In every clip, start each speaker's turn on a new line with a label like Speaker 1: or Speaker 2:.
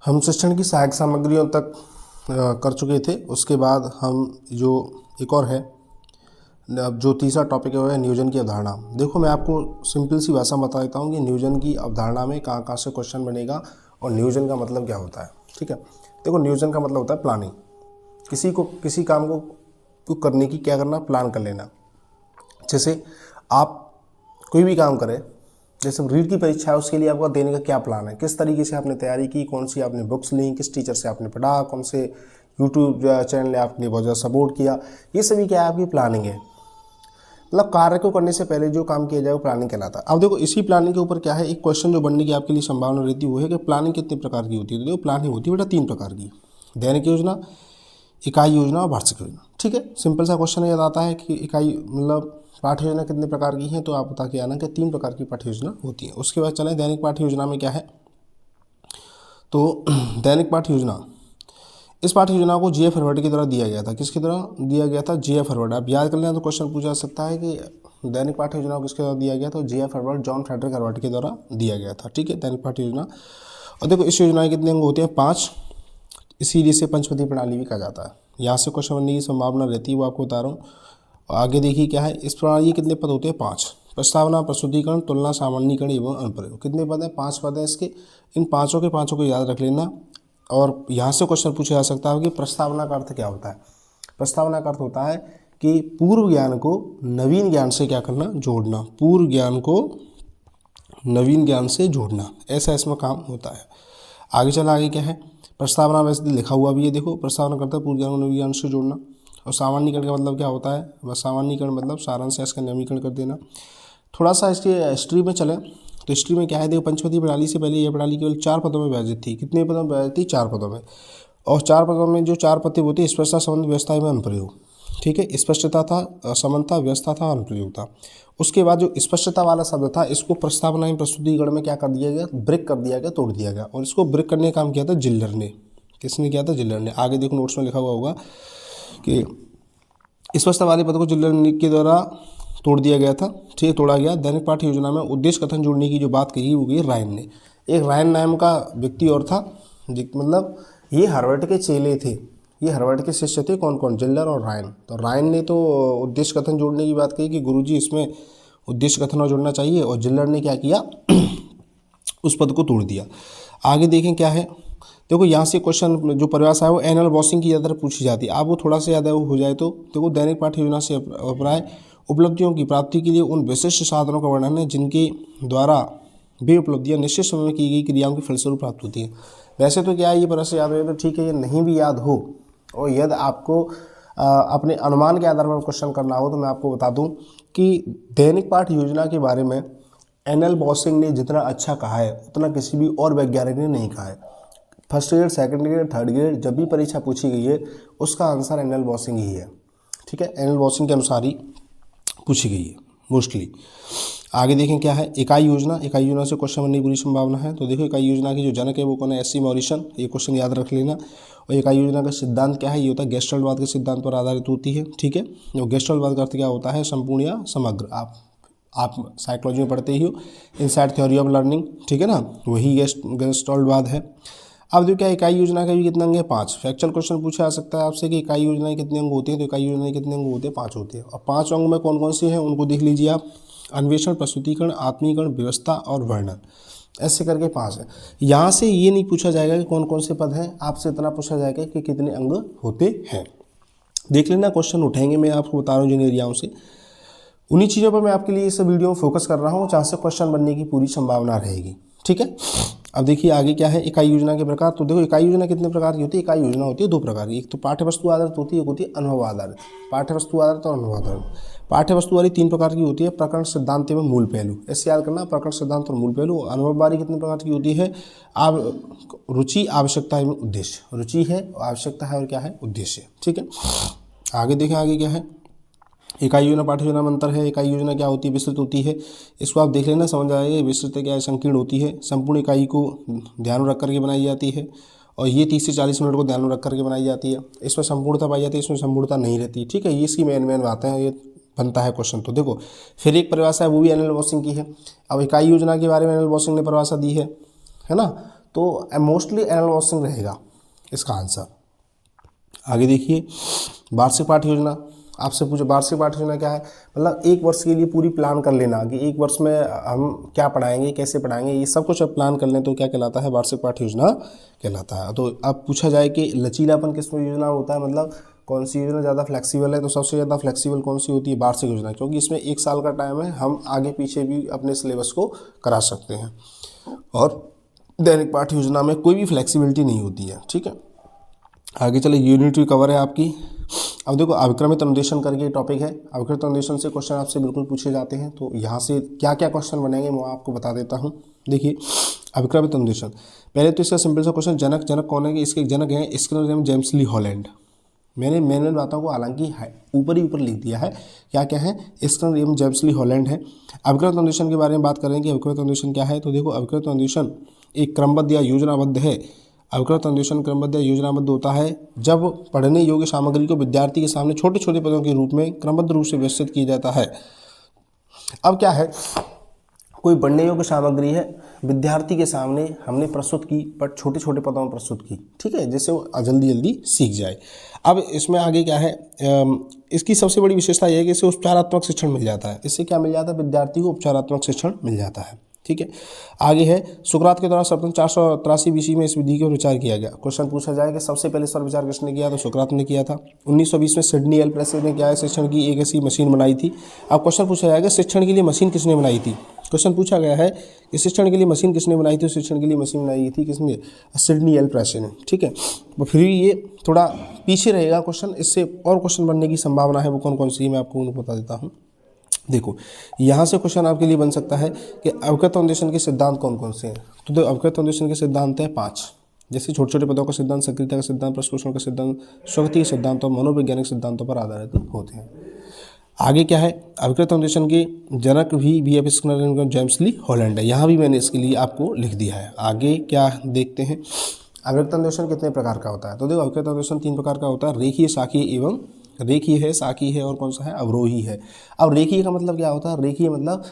Speaker 1: हम शिक्षण की सहायक सामग्रियों तक कर चुके थे। उसके बाद हम जो एक और है, अब जो तीसरा टॉपिक है वो है नियोजन की अवधारणा। देखो मैं आपको सिंपल सी भाषा में बता देता हूँ कि नियोजन की अवधारणा में कहाँ कहाँ से क्वेश्चन बनेगा और नियोजन का मतलब क्या होता है। ठीक है, देखो नियोजन का मतलब होता है प्लानिंग। किसी काम को करने की क्या करना, प्लान कर लेना। जैसे आप कोई भी काम करें, जैसे रीट की परीक्षा है उसके लिए आपका देने का क्या प्लान है, किस तरीके से आपने तैयारी की, कौन सी आपने बुक्स ली, किस टीचर से आपने पढ़ा, कौन से यूट्यूब चैनल ने आपने बहुत ज़्यादा सपोर्ट किया, ये सभी क्या है आपकी प्लानिंग है। मतलब कार्य को करने से पहले जो काम किया जाए वो प्लानिंग कहलाता है। अब देखो इसी प्लानिंग के ऊपर क्या है, एक क्वेश्चन जो बनने की आपके लिए संभावना रहती है वो है कि प्लानिंग कितने प्रकार की होती है। तो देखो प्लानिंग होती है बेटा 3 प्रकार की, दैनिक योजना, इकाई योजना और वार्षिक योजना। ठीक है, सिंपल सा क्वेश्चन याद आता है कि इकाई मतलब पाठ्य योजना कितने प्रकार की है, तो आप बता के आना कि 3 प्रकार की पाठ्य योजना होती है। उसके बाद चलें दैनिक पाठ्य योजना में क्या है। तो दैनिक पाठ्य योजना, इस पाठ्य योजना को जे एफ फॉरवर्ड के द्वारा दिया गया था। किसके द्वारा दिया गया था? जे एफ फॉरवर्ड। आप याद कर लें तो क्वेश्चन पूछा जा सकता है कि दैनिक पाठ्य योजना को किसके द्वारा दिया गया, तो J F forward, John Frederick Herbert के द्वारा दिया गया था। ठीक है, दैनिक पाठ्य योजना। और देखो इस योजना के कितने अंग होते हैं? 5। इसीलिए इसे पंचपदी प्रणाली भी कहा जाता है। यहाँ से क्वेश्चन बनने की संभावना रहती है, वो आपको बता रहा हूँ। आगे देखिए क्या है, इस प्रणाली के कितने पद होते हैं? 5। प्रस्तावना, प्रस्तुतिकरण, तुलना, सामान्यीकरण एवं अनुप्रयोग। कितने पद हैं? 5 पद हैं इसके। इन पाँचों को याद रख लेना। और यहाँ से क्वेश्चन पूछा जा सकता है कि प्रस्तावना का अर्थ क्या होता है। प्रस्तावना का अर्थ होता है कि पूर्व ज्ञान को नवीन ज्ञान से क्या करना, जोड़ना। पूर्व ज्ञान को नवीन ज्ञान से जोड़ना, ऐसा इसमें काम होता है। आगे चला, आगे क्या है, प्रस्तावना वैसे लिखा हुआ भी है, देखो प्रस्तावना करता है पूर्व ज्ञान को नवीन ज्ञान से जोड़ना। और सामान्यीकरण का मतलब क्या होता है? बस सामान्यीकरण मतलब सारांश या इसका नवीनीकरण कर देना। थोड़ा सा इसकी हिस्ट्री में चले तो हिस्ट्री में क्या है, देखो पंचपदी प्रणाली से पहले यह प्रणाली केवल 4 पदों में विभाजित थी। कितने पदों में विभाजित थी? 4 पदों में। और 4 पदों में जो 4 पद होती है, स्पष्टता, संबंध, व्यवस्था एवं अनुप्रयोग। ठीक है, स्पष्टता था, असमानता, व्यवस्था था, अनुप्रयोग था। उसके बाद जो स्पष्टता वाला शब्द था, इसको प्रस्तावना एवं प्रस्तुतिकरण में क्या कर दिया गया? ब्रेक कर दिया गया, तोड़ दिया गया। और इसको ब्रेक करने का काम किया था जिल्लर ने। किसने किया था? जिल्लर ने। आगे देखो नोट्स में लिखा हुआ होगा कि स्पष्टता वाले पद को जिल्लर के द्वारा तोड़ दिया गया था। ठीक है, तोड़ा गया। दैनिक पाठ्य योजना में उद्देश्य कथन जोड़ने की जो बात कही वो गई रायन ने। एक रायन नाम का व्यक्ति और था, मतलब ये हार्वर्ड के चेले थे, ये हार्वर्ड के शिष्य थे। कौन कौन? जिल्लर और रायन। तो रायन ने तो उद्देश्य कथन जोड़ने की बात कही कि गुरुजी इसमें उद्देश्य कथन और जोड़ना चाहिए, और जिल्लर ने क्या किया उस पद को तोड़ दिया। आगे देखें क्या है, देखो यहाँ से क्वेश्चन जो परिभाषा है वो एनुअल वॉशिंग की ज़्यादा पूछी जाती है। आप वो थोड़ा सा ज़्यादा हो जाए तो देखो दैनिक पाठ्य योजना से अभिप्राय उपलब्धियों की प्राप्ति के लिए उन विशिष्ट साधनों का वर्णन है जिनके द्वारा वे उपलब्धियाँ निश्चित समय में की गई क्रियाओं के फलस्वरूप प्राप्त होती हैं। वैसे तो क्या है, ये पर से याद हो तो ठीक है, ये नहीं भी याद हो और यदि आपको अपने अनुमान के आधार पर क्वेश्चन करना हो तो मैं आपको बता दूं कि दैनिक पाठ्य योजना के बारे में एनएल बॉसिंग ने जितना अच्छा कहा है उतना किसी भी और वैज्ञानिक ने नहीं कहा है। First grade, second grade, third grade जब भी परीक्षा पूछी गई है उसका आंसर एनएल बॉसिंग ही है। ठीक है, एनएल बॉसिंग के अनुसार ही पूछी गई है मोस्टली। आगे देखें क्या है, इकाई योजना। इकाई योजना से क्वेश्चन बनने की पूरी संभावना है। तो देखो इकाई योजना की जो जनक है वो कौन है? S C Morrison. ये क्वेश्चन याद रख लेना। और इकाई योजना का सिद्धांत क्या है? ये होता है गेस्टल्टवाद के सिद्धांत पर आधारित होती है। ठीक है, जो गेस्टल्टवाद का अर्थ क्या होता है? संपूर्ण या समग्र। आप साइकोलॉजी में पढ़ते ही हो, इनसाइड थ्योरी ऑफ लर्निंग। ठीक है ना, वही गेस्टल्टवाद है। अब देखो क्या इकाई योजना का भी कितने अंग है? 5। फैक्चुअल क्वेश्चन पूछा जा सकता है आपसे कि इकाई योजनाएं कितने अंग होते हैं, तो इकाई योजनाएं कितने अंग होते हैं? 5 होते हैं। और 5 अंग में कौन कौन से हैं उनको देख लीजिए आप। अन्वेषण, प्रस्तुतिकरण, आत्मीकरण, व्यवस्था और वर्णन, ऐसे करके 5 है। यहाँ से ये नहीं पूछा जाएगा कि कौन कौन से पद हैं, आपसे इतना पूछा जाएगा कि कितने अंग होते हैं। देख लेना, क्वेश्चन उठेंगे, मैं आपको बता रहा हूँ जिन एरियाओं से। उन्हीं चीज़ों पर मैं आपके लिए इस वीडियो में फोकस कर रहा हूँ जहाँ से क्वेश्चन बनने की पूरी संभावना रहेगी। ठीक है, अब देखिए आगे क्या है, इकाई योजना के प्रकार। तो देखो इकाई योजना कितने प्रकार की होती है? इकाई योजना होती है 2 प्रकार की। एक तो पाठ्य वस्तु आधारित होती है, एक होती है अनुभव आधारित। पाठ्य वस्तु आधारित और अनुभव आधारित। पाठ्य वस्तु वाली 3 प्रकार की होती है, प्रकरण, सिद्धांत एवं मूल पहलू। ऐसे याद करना, प्रकरण, सिद्धांत और मूल पहलू। अनुभव वाली कितने प्रकार की होती है? रुचि, आवश्यकता एवं उद्देश्य। रुचि है, आवश्यकता है और क्या है? उद्देश्य। ठीक है, आगे देखें आगे क्या है। इकाई योजना पाठ्य योजना में अंतर है। इकाई योजना क्या होती है? विस्तृत होती है। इसको आप देख लेना, समझ आएगा। विस्तृत क्या है? संकीर्ण होती है। संपूर्ण इकाई को ध्यान में रख करके बनाई जाती है और ये 30 से 40 मिनट को ध्यान में रख करके बनाई जाती है। इसमें संपूर्णता पाई जाती है, इसमें संपूर्णता नहीं रहती। ठीक है, ये इसकी मेन बातें हैं, ये बनता है क्वेश्चन। तो देखो फिर एक परिभाषा है, वो भी एनएल बॉसिंग की है। अब इकाई योजना के बारे में एनएल बॉसिंग ने परिभाषा दी है ना। तो मोस्टली एनुअल वॉशिंग रहेगा इसका आंसर। आगे देखिए, वार्षिक पाठ्य योजना आपसे पूछे, वार्षिक पाठ्य योजना क्या है, मतलब एक वर्ष के लिए पूरी प्लान कर लेना कि एक वर्ष में हम क्या पढ़ाएंगे, कैसे पढ़ाएंगे, ये सब कुछ अब प्लान कर लें तो क्या कहलाता है, वार्षिक पाठ्य योजना कहलाता है। तो अब पूछा जाए कि लचीलापन किस में योजना होता है, मतलब कौन सी योजना ज़्यादा फ्लेक्सिबल है, तो सबसे ज़्यादा फ्लेक्सिबल कौन सी होती है, वार्षिक योजना, क्योंकि इसमें 1 साल का टाइम है, हम आगे पीछे भी अपने सिलेबस को करा सकते हैं। और दैनिक पाठ्य योजना में कोई भी फ्लेक्सिबिलिटी नहीं होती है, ठीक है। आगे चले, यूनिट कवर है आपकी। अब देखो, अभिक्रमित अनुदेशन करके टॉपिक है। अभिक्रमित अनुदेशन से क्वेश्चन आपसे बिल्कुल पूछे जाते हैं, तो यहाँ से क्या क्या क्वेश्चन बनेंगे मैं आपको बता देता हूँ। देखिए, अभिक्रमित अनुदेशन, पहले तो इसका सिंपल सा क्वेश्चन, जनक कौन है, कि इसके जनक हैं स्किनर एवं जेम्स ली हॉलैंड। मैंने बातों को हालांकि ऊपर ही ऊपर लिख दिया है, क्या क्या है, स्किनर एवं जेम्स ली हॉलैंड है। अभिक्रमित अनुदेशन के बारे में बात करें कि अभिक्रमित अनुदेशन क्या है, तो देखो, अभिक्रमित अनुदेशन एक क्रमबद्ध या योजनाबद्ध है। अभिक्रमित अनुदेशन क्रमबद्ध या योजनाबद्ध होता है जब पढ़ने योग्य सामग्री को विद्यार्थी के सामने छोटे छोटे पदों के रूप में क्रमबद्ध रूप से व्यवस्थित किया जाता है। अब क्या है, कोई पढ़ने योग्य सामग्री है, विद्यार्थी के सामने हमने प्रस्तुत की, पर छोटे छोटे पदों में प्रस्तुत की, ठीक है, जिससे वो जल्दी जल्दी सीख जाए। अब इसमें आगे क्या है, इसकी सबसे बड़ी विशेषता यह है कि इससे उपचारात्मक शिक्षण मिल जाता है। इससे क्या मिल जाता है, विद्यार्थी को उपचारात्मक शिक्षण मिल जाता है, ठीक है। आगे है, सुकरात के द्वारा सर्वप्रथम 483 BC में इस विधि के विचार किया गया। क्वेश्चन पूछा जाए कि सबसे पहले इस पर विचार किसने किया, तो सुकरात ने किया था। 1920 में सिडनी एल प्रेसे ने क्या है, शिक्षण की एक ऐसी मशीन बनाई थी। अब क्वेश्चन पूछा जाएगा शिक्षण के लिए मशीन किसने बनाई थी। क्वेश्चन पूछा गया है कि शिक्षण के लिए मशीन किसने बनाई थी, शिक्षण के लिए मशीन बनाई थी किसने, सिडनी एल प्रेसे ने, ठीक है। तो फिर ये थोड़ा पीछे रहेगा क्वेश्चन, इससे और क्वेश्चन बनने की संभावना है, वो कौन कौन सी मैं आपको बता देता हूँ। देखो, यहाँ से क्वेश्चन आपके लिए बन सकता है कि अभिकृत अनुदेशन के सिद्धांत कौन कौन से हैं। तो देखो, अभिकृत अनुदेशन के सिद्धांत हैं 5, जैसे छोटे छोटे पदों का सिद्धांत, सक्रियता का सिद्धांत, प्रश्न का सिद्धांत, स्वगति के सिद्धांत और मनोवैज्ञानिक सिद्धांतों पर आधारित होते हैं। आगे क्या है, अभिकृत अनुदेशन के जनक भी बी एफ स्किनर जेम्स ली हॉलैंड है। यहाँ भी मैंने इसके लिए आपको लिख दिया है। आगे क्या देखते हैं, अभिकृत अनुदेशन कितने प्रकार का होता है। तो देखो, अभिकृत अनुदेशन 3 प्रकार का होता है, रेखीय, शाखीय एवं रेखीय है, शाखीय है और कौन सा है, अवरोही है। अब रेखीय का मतलब क्या होता है, रेखीय मतलब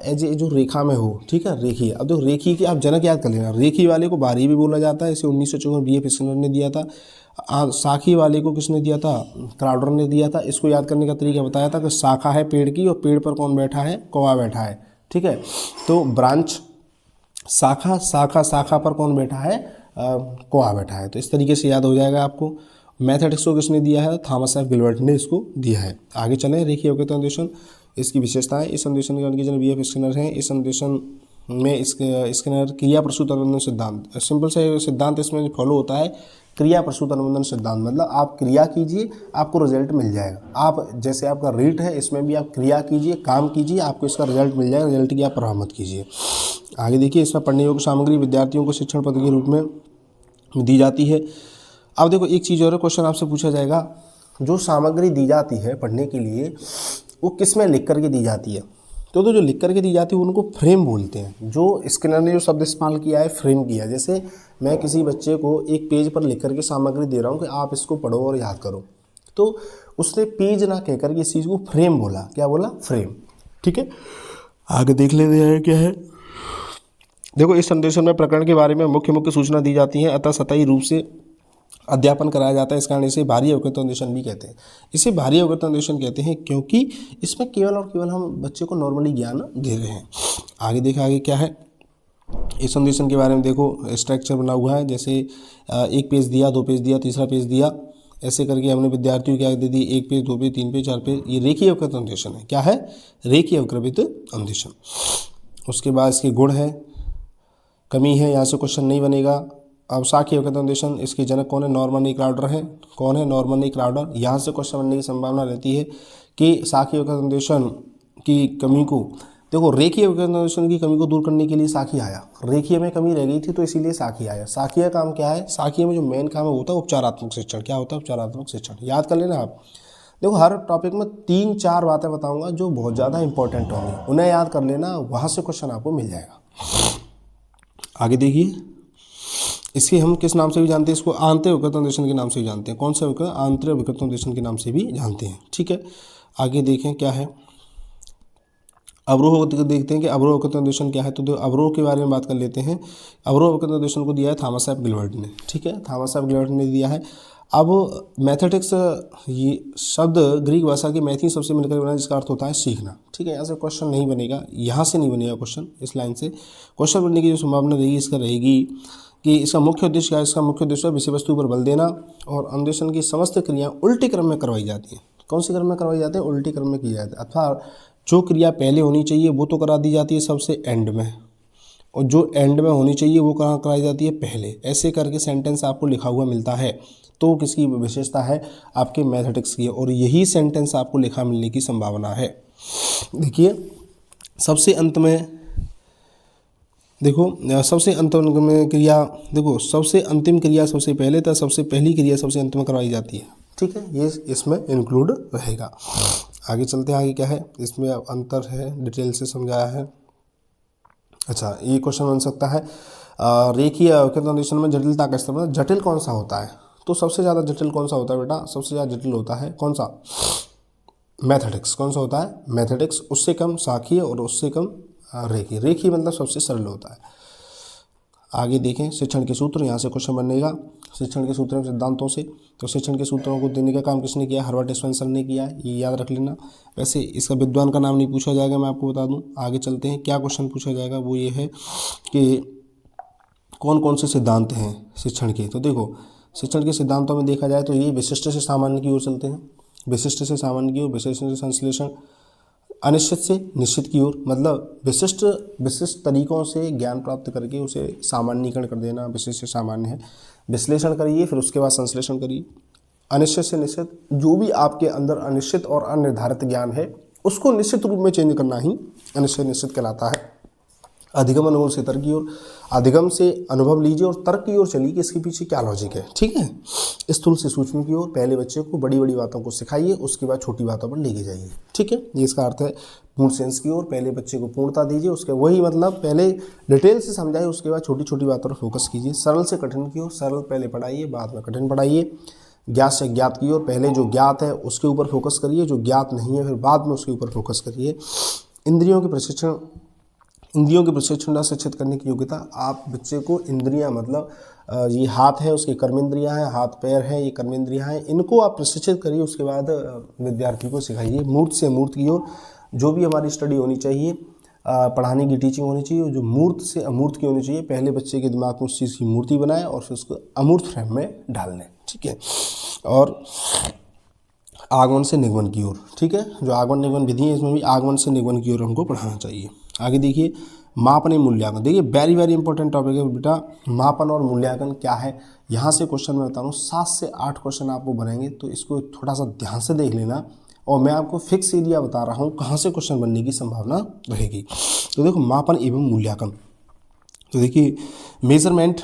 Speaker 1: एज जो रेखा में हो, ठीक है, रेखीय। अब देखो, रेखीय के आप जनक याद कर लेना, रेखीय वाले को बारी भी बोला जाता है, इसे 1954 बी एफ स्किनर ने दिया था। शाखीय वाले को किसने दिया था, क्राउडर ने दिया था। इसको याद करने का तरीका बताया था कि शाखा है पेड़ की और पेड़ पर कौन बैठा है, कौवा बैठा है, ठीक है। तो ब्रांच शाखा, शाखा पर कौन बैठा है, कौवा बैठा है। तो इस तरीके से याद हो जाएगा आपको। मैथमेटिक्स को किसने दिया है, थॉमस एफ गिलबर्ट ने इसको दिया है। आगे चलें, रेखीय अवकृत अनुदेशन, इसकी विशेषताएं। इस अनुदेशन के जन बी एफ स्किनर हैं। इस अनुदेशन में स्किनर क्रिया प्रसूत अनुबंधन सिद्धांत, सिंपल से सिद्धांत इसमें फॉलो होता है, क्रिया प्रसूत अनुबंधन सिद्धांत, मतलब आप क्रिया कीजिए आपको रिजल्ट मिल जाएगा। आप जैसे आपका रीट है, इसमें भी आप क्रिया कीजिए, काम कीजिए, आपको इसका रिजल्ट मिल जाएगा। रिजल्ट की आप परवाह मत कीजिए। आगे देखिए, इसमें पढ़ने योग्य सामग्री विद्यार्थियों को शिक्षण पद के रूप में दी जाती है। अब देखो, एक चीज़ और क्वेश्चन आपसे पूछा जाएगा, जो सामग्री दी जाती है पढ़ने के लिए वो किस में लिख करके दी जाती है। तो जो लिख करके दी जाती है उनको फ्रेम बोलते हैं। जो स्किनर ने जो शब्द इस्तेमाल किया है, फ्रेम किया। जैसे मैं किसी बच्चे को एक पेज पर लिख करके सामग्री दे रहा हूँ कि आप इसको पढ़ो और याद करो, तो उसने पेज ना कह करके इस चीज़ को फ्रेम बोला। क्या बोला, फ्रेम, ठीक है। आगे देख लेते हैं क्या है। देखो, इस संदेशन में प्रकरण के बारे में मुख्य सूचना दी जाती है, अतः सतही रूप से अध्यापन कराया जाता है। इस कारण इसे भारी अवकृत अनुदेशन भी कहते हैं। इसे भारी अवकृत अनुदेशन कहते हैं क्योंकि इसमें केवल और केवल हम बच्चे को नॉर्मली ज्ञान दे रहे हैं। आगे देखा, आगे क्या है, इस अनुदेशन के बारे में देखो, स्ट्रक्चर बना हुआ है। जैसे 1 पेज दिया, 2 पेज दिया, तीसरा पेज दिया, ऐसे करके हमने विद्यार्थियों को क्या दे दी, 1 पेज, 2 पेज, 3 पेज, 4 पेज। ये रेखीय अवकृत अनुदेशन है। क्या है, रेखीय अवकृत अनुदेशन। उसके बाद इसके गुण है, कमी है, यहाँ से क्वेश्चन नहीं बनेगा। अब शाखीय अवकृत अनुदेशन, इसके जनक कौन है, नॉर्मन ई क्राउडर है। कौन है, नॉर्मन ई क्राउडर। यहाँ से क्वेश्चन बनने की संभावना रहती है कि शाखीय अवकृत अनुदेशन की कमी को, देखो, रेखीय अवकृत अनुदेशन की कमी को दूर करने के लिए शाखीय आया। रेखीय में कमी रह गई थी तो इसीलिए शाखीय आया। शाखीय काम क्या है, शाखीय में जो मेन काम है होता है उपचारात्मक शिक्षण। क्या होता है, उपचारात्मक शिक्षण। याद कर लेना आप। देखो, हर टॉपिक में 3-4 बातें बताऊंगा जो बहुत ज़्यादा इंपॉर्टेंट होंगी, उन्हें याद कर लेना, वहाँ से क्वेश्चन आपको मिल जाएगा। आगे देखिए, इसके हम किस नाम से भी जानते हैं, इसको आंतरिक अवकृत अनुदेशन के नाम से भी जानते हैं। कौन से अवकृत, आंतरिक अवकृत अनुदेशन के नाम से भी जानते हैं, ठीक है। आगे देखें क्या है, अवरोह को देखते हैं कि अवरोह अवकथन निर्देशन क्या है। तो अवरोह के बारे में बात कर लेते हैं। अवरोह अवकथन निर्देशन को दिया है थॉमस एफ गिलबर्ट ने, ठीक है, थॉमस एफ गिलबर्ट ने दिया है। अब मैथमेटिक्स ये शब्द ग्रीक भाषा की मैथी सबसे मिलकर बना, जिसका अर्थ होता है सीखना, ठीक है। यहाँ से क्वेश्चन नहीं बनेगा, यहाँ से नहीं बनेगा क्वेश्चन, इस लाइन से क्वेश्चन बनने की जो संभावना रहेगी इसका रहेगी कि इसका मुख्य उद्देश्य क्या है। इसका मुख्य उद्देश्य विषय वस्तु पर बल देना और अन्वेषण की समस्त क्रियाएं उल्टे क्रम में करवाई जाती हैं। कौन सी क्रम में करवाई जाती है? उल्टे क्रम में की जाती है, अथवा जो क्रिया पहले होनी चाहिए वो तो करा दी जाती है सबसे एंड में, और जो एंड में होनी चाहिए वो कहाँ कराई जाती है? पहले। ऐसे करके सेंटेंस आपको लिखा हुआ मिलता है, तो किसकी विशेषता है? आपके मैथमेटिक्स की, और यही सेंटेंस आपको लिखा मिलने की संभावना है। देखिए सबसे अंत में देखो, सबसे अंतिम में क्रिया, देखो सबसे अंतिम क्रिया सबसे पहले तथा सबसे पहली क्रिया सबसे अंत में करवाई जाती है, ठीक है, ये इसमें इंक्लूड रहेगा। आगे चलते हैं, आगे क्या है इसमें अंतर है, डिटेल से समझाया है। अच्छा, ये क्वेश्चन बन सकता है रेखीय अवकथन निर्देशन में जटिलता का स्तर, जटिल कौन सा होता है? तो सबसे ज़्यादा जटिल कौन सा होता है बेटा? सबसे ज़्यादा जटिल होता है कौन सा? मैथमेटिक्स। कौन सा होता है? मैथमेटिक्स। उससे कम शाखीय और उससे कम रेखीय। रेखीय मतलब सबसे सरल होता है। आगे देखें शिक्षण के सूत्र, यहाँ से क्वेश्चन बनेगा शिक्षण के सूत्रों सिद्धांतों से। तो शिक्षण के सूत्रों को देने का काम किसने किया? हर्बर्ट स्पेंसर ने किया है, ये याद रख लेना। वैसे इसका विद्वान का नाम नहीं पूछा जाएगा, मैं आपको बता दूं। आगे चलते हैं, क्या क्वेश्चन पूछा जाएगा वो ये है कि कौन कौन से सिद्धांत हैं शिक्षण के। तो देखो शिक्षण के सिद्धांतों में देखा जाए तो ये विशिष्ट से सामान्य की ओर चलते हैं, विशिष्ट से सामान्य की ओर, विशिष्ट से संश्लेषण, अनिश्चित से निश्चित की ओर, मतलब विशिष्ट तरीकों से ज्ञान प्राप्त करके उसे सामान्यीकरण कर देना। विशिष्ट से सामान्य है, विश्लेषण करिए, फिर उसके बाद संश्लेषण करिए। अनिश्चित से निश्चित, जो भी आपके अंदर अनिश्चित और अनिर्धारित ज्ञान है उसको निश्चित रूप में चेंज करना ही अनिश्चित निश्चित कहलाता है। अधिगम अनुभव से तर्क की ओर, अधिगम से अनुभव लीजिए और तर्क की ओर चलिए कि इसके पीछे क्या लॉजिक है, ठीक है। स्थूल से सूक्ष्म की ओर, पहले बच्चे को बड़ी बड़ी बातों को सिखाइए, उसके बाद छोटी बातों पर लेके जाइए, ठीक है, ये इसका अर्थ है। पूर्ण सेंस की ओर, पहले बच्चे को पूर्णता दीजिए, उसके वही मतलब पहले डिटेल से समझाइए, उसके बाद छोटी छोटी बातों पर फोकस कीजिए। सरल से कठिन की ओर, सरल पहले पढ़ाइए बाद में कठिन पढ़ाइए। ज्ञात से ज्ञात की ओर, पहले जो ज्ञात है उसके ऊपर फोकस करिए, जो ज्ञात नहीं है फिर बाद में उसके ऊपर फोकस करिए। इंद्रियों के प्रशिक्षण, इंद्रियों के प्रशिक्षण द्वारा शिक्षित करने की योग्यता। आप बच्चे को इंद्रियां मतलब ये हाथ है उसकी कर्मेंद्रियां हैं, हाथ पैर है ये कर्मेंद्रियां हैं, इनको आप प्रशिक्षित करिए, उसके बाद विद्यार्थी को सिखाइए। मूर्त से अमूर्त की ओर, जो भी हमारी स्टडी होनी चाहिए, पढ़ाने की टीचिंग होनी चाहिए, जो मूर्त से अमूर्त की होनी चाहिए। पहले बच्चे के दिमाग में उस चीज़ की मूर्ति बनाए और फिर उसको अमूर्त फ्रेम में डाल लें, ठीक है। और आगमन से निगमन की ओर, ठीक है, जो आगमन निगमन विधि है इसमें भी आगमन से निगमन की ओर हमको पढ़ाना चाहिए। आगे देखिए मापन एवं मूल्यांकन, देखिए वेरी वेरी इंपॉर्टेंट टॉपिक है बेटा, मापन और मूल्यांकन क्या है। यहाँ से क्वेश्चन मैं बता रहा हूँ 7 से 8 क्वेश्चन आपको बनेंगे, तो इसको थोड़ा सा ध्यान से देख लेना। और मैं आपको फिक्स एरिया बता रहा हूँ कहाँ से क्वेश्चन बनने की संभावना रहेगी। तो देखो मापन एवं मूल्यांकन, तो देखिए मेजरमेंट,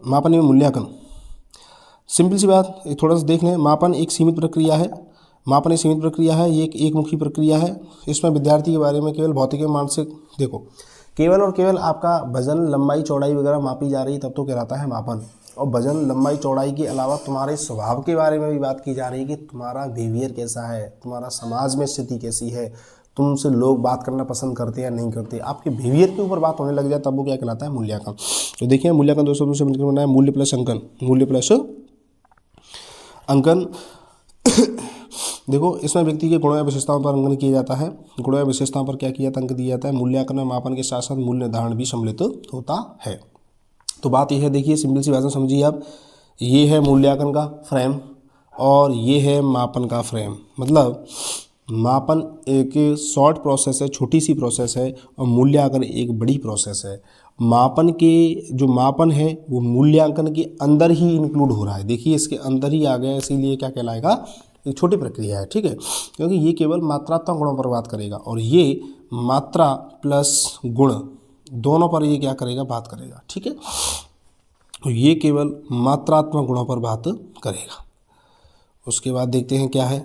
Speaker 1: मापन एवं मूल्यांकन, सिंपल सी बात, थोड़ा सा देख लें। मापन एक सीमित प्रक्रिया है, मापन एक सीमित प्रक्रिया है, ये एक मुखी प्रक्रिया है। इसमें विद्यार्थी के बारे में केवल भौतिक एवं मानसिक, देखो केवल और केवल आपका वजन लंबाई चौड़ाई वगैरह मापी जा रही तब तो कहलाता है मापन। और वजन लंबाई चौड़ाई के अलावा तुम्हारे स्वभाव के बारे में भी बात की जा रही है कि तुम्हारा बिहेवियर कैसा है, तुम्हारा समाज में स्थिति कैसी है, तुमसे लोग बात करना पसंद करते हैं या नहीं करते, आपके बिहेवियर के ऊपर बात होने लग जाए तब वो क्या कहलाता है? मूल्यांकन। तो देखिए मूल्यांकन 2 शब्दों से मिलकर बना है, मूल्य प्लस अंकन, मूल्य प्लस अंकन। देखो इसमें व्यक्ति के गुणों या विशेषताओं पर अंकन किया जाता है, गुणों या विशेषताओं पर क्या किया जाता है? अंक दिया जाता है। मूल्यांकन में मापन के साथ साथ मूल्य निर्धारण भी सम्मिलित होता है। तो बात यह है, देखिए सिंपल सी भाषा समझिए आप, ये है मूल्यांकन का फ्रेम और ये है मापन का फ्रेम। मतलब मापन एक शॉर्ट प्रोसेस है, छोटी सी प्रोसेस है, और मूल्यांकन एक बड़ी प्रोसेस है। मापन के जो मापन है वो मूल्यांकन के अंदर ही इंक्लूड हो रहा है, देखिए इसके अंदर ही आ गया, इसीलिए क्या कहलाएगा? एक छोटी प्रक्रिया है, ठीक है, क्योंकि ये केवल मात्रात्मक गुणों पर बात करेगा और ये मात्रा प्लस गुण दोनों पर ये क्या करेगा? बात करेगा, ठीक है। तो ये केवल मात्रात्मक गुणों पर बात करेगा। उसके बाद देखते हैं क्या है,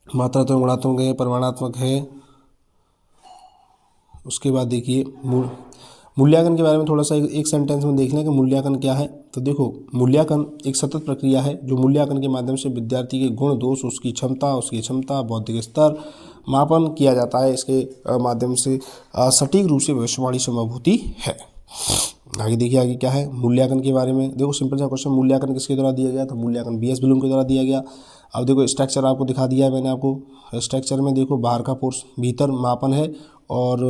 Speaker 1: मात्रात्मक गुणात्मक है, परिमाणात्मक है। उसके बाद देखिए मूल्यांकन के बारे में थोड़ा सा एक सेंटेंस में देख लें कि मूल्यांकन क्या है। तो देखो मूल्यांकन एक सतत प्रक्रिया है जो मूल्यांकन के माध्यम से विद्यार्थी के गुण दोष, उसकी क्षमता, बौद्धिक स्तर, मापन किया जाता है, इसके माध्यम से सटीक रूप से भविष्यवाणी संभव होती है। आगे देखिए, आगे क्या है मूल्यांकन के बारे में। देखो सिंपल सा क्वेश्चन, मूल्यांकन किसके द्वारा दिया गया, तो मूल्यांकन बीएस ब्लूम के द्वारा दिया गया। अब देखो स्ट्रक्चर आपको दिखा दिया है मैंने आपको। स्ट्रक्चर में देखो बाहर का पोर्स, भीतर मापन है और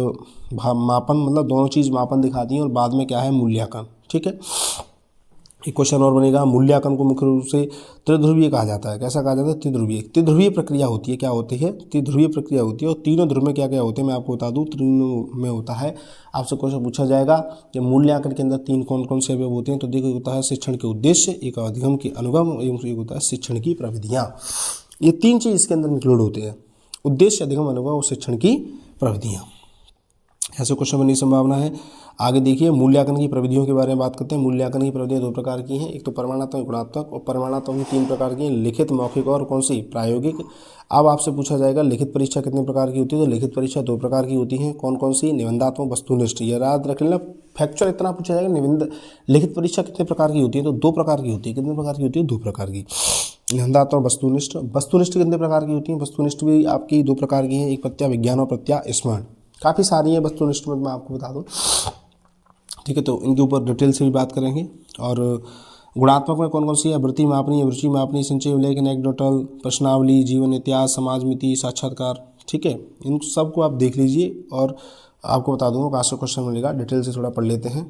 Speaker 1: मापन मतलब दोनों चीज़ मापन दिखाती हैं और बाद में क्या है मूल्यांकन। ठीक है, एक क्वेश्चन और बनेगा, मूल्यांकन को मुख्य रूप से त्रिध्रुवीय कहा जाता है। कैसा कहा जाता है, त्रिध्रुवीय। त्रिध्रुवीय प्रक्रिया होती है, क्या होती है, त्रिध्रुवीय प्रक्रिया होती है। और तीनों ध्रुव में क्या क्या होते हैं मैं आपको बता दूं, तीनों में होता है। आपसे क्वेश्चन पूछा जाएगा कि मूल्यांकन के अंदर तीन कौन कौन से अवयव होते हैं, तो देखो होता है शिक्षण के उद्देश्य, एक अधिगम के अनुगम एवं एक होता है शिक्षण की प्रविधियाँ। ये तीन चीज़ इसके अंदर इंक्लूड होते हैं, उद्देश्य, अधिगम, अनुभव और शिक्षण की प्रविधियाँ। ऐसे क्वेश्चन बनने की संभावना है। आगे देखिए, मूल्यांकन की प्रविधियों के बारे में बात करते हैं। मूल्यांकन की प्रविधियाँ दो प्रकार की हैं, एक तो परमाणात्मक, गुणात्मक। और परमाणात्मक भी तीन प्रकार की हैं, लिखित, मौखिक और कौन सी, प्रायोगिक। अब आपसे पूछा जाएगा लिखित परीक्षा कितने प्रकार की होती है, तो लिखित परीक्षा दो प्रकार की होती हैं। कौन कौन सी, निबंधात्मक, वस्तुनिष्ठ। ये याद रख लेना, फैक्चुअल इतना पूछा जाएगा, लिखित परीक्षा कितने प्रकार की होती है, तो दो प्रकार की होती है। कितने प्रकार की होती है, दो प्रकार की, निबंधात्मक और वस्तुनिष्ठ। वस्तुनिष्ठ कितने प्रकार की होती हैं, वस्तुनिष्ठ भी आपकी दो प्रकार की हैं, एक प्रत्यय विज्ञान और प्रत्यय स्मरण। काफ़ी सारी है वस्तुनिष्ठ में, मैं आपको बता दूं। ठीक है, तो इनके ऊपर डिटेल से भी बात करेंगे। और गुणात्मक में कौन कौन सी है, वृत्ति मापनी, अभिरुचि मापनी, संचय उल्लेख, एनेक्डोटल, प्रश्नावली, जीवन इतिहास, समाज मिति, साक्षात्कार। ठीक है, इन सबको आप देख लीजिए और आपको बता दूंगा कहाँ से क्वेश्चन मिलेगा, डिटेल से थोड़ा पढ़ लेते हैं।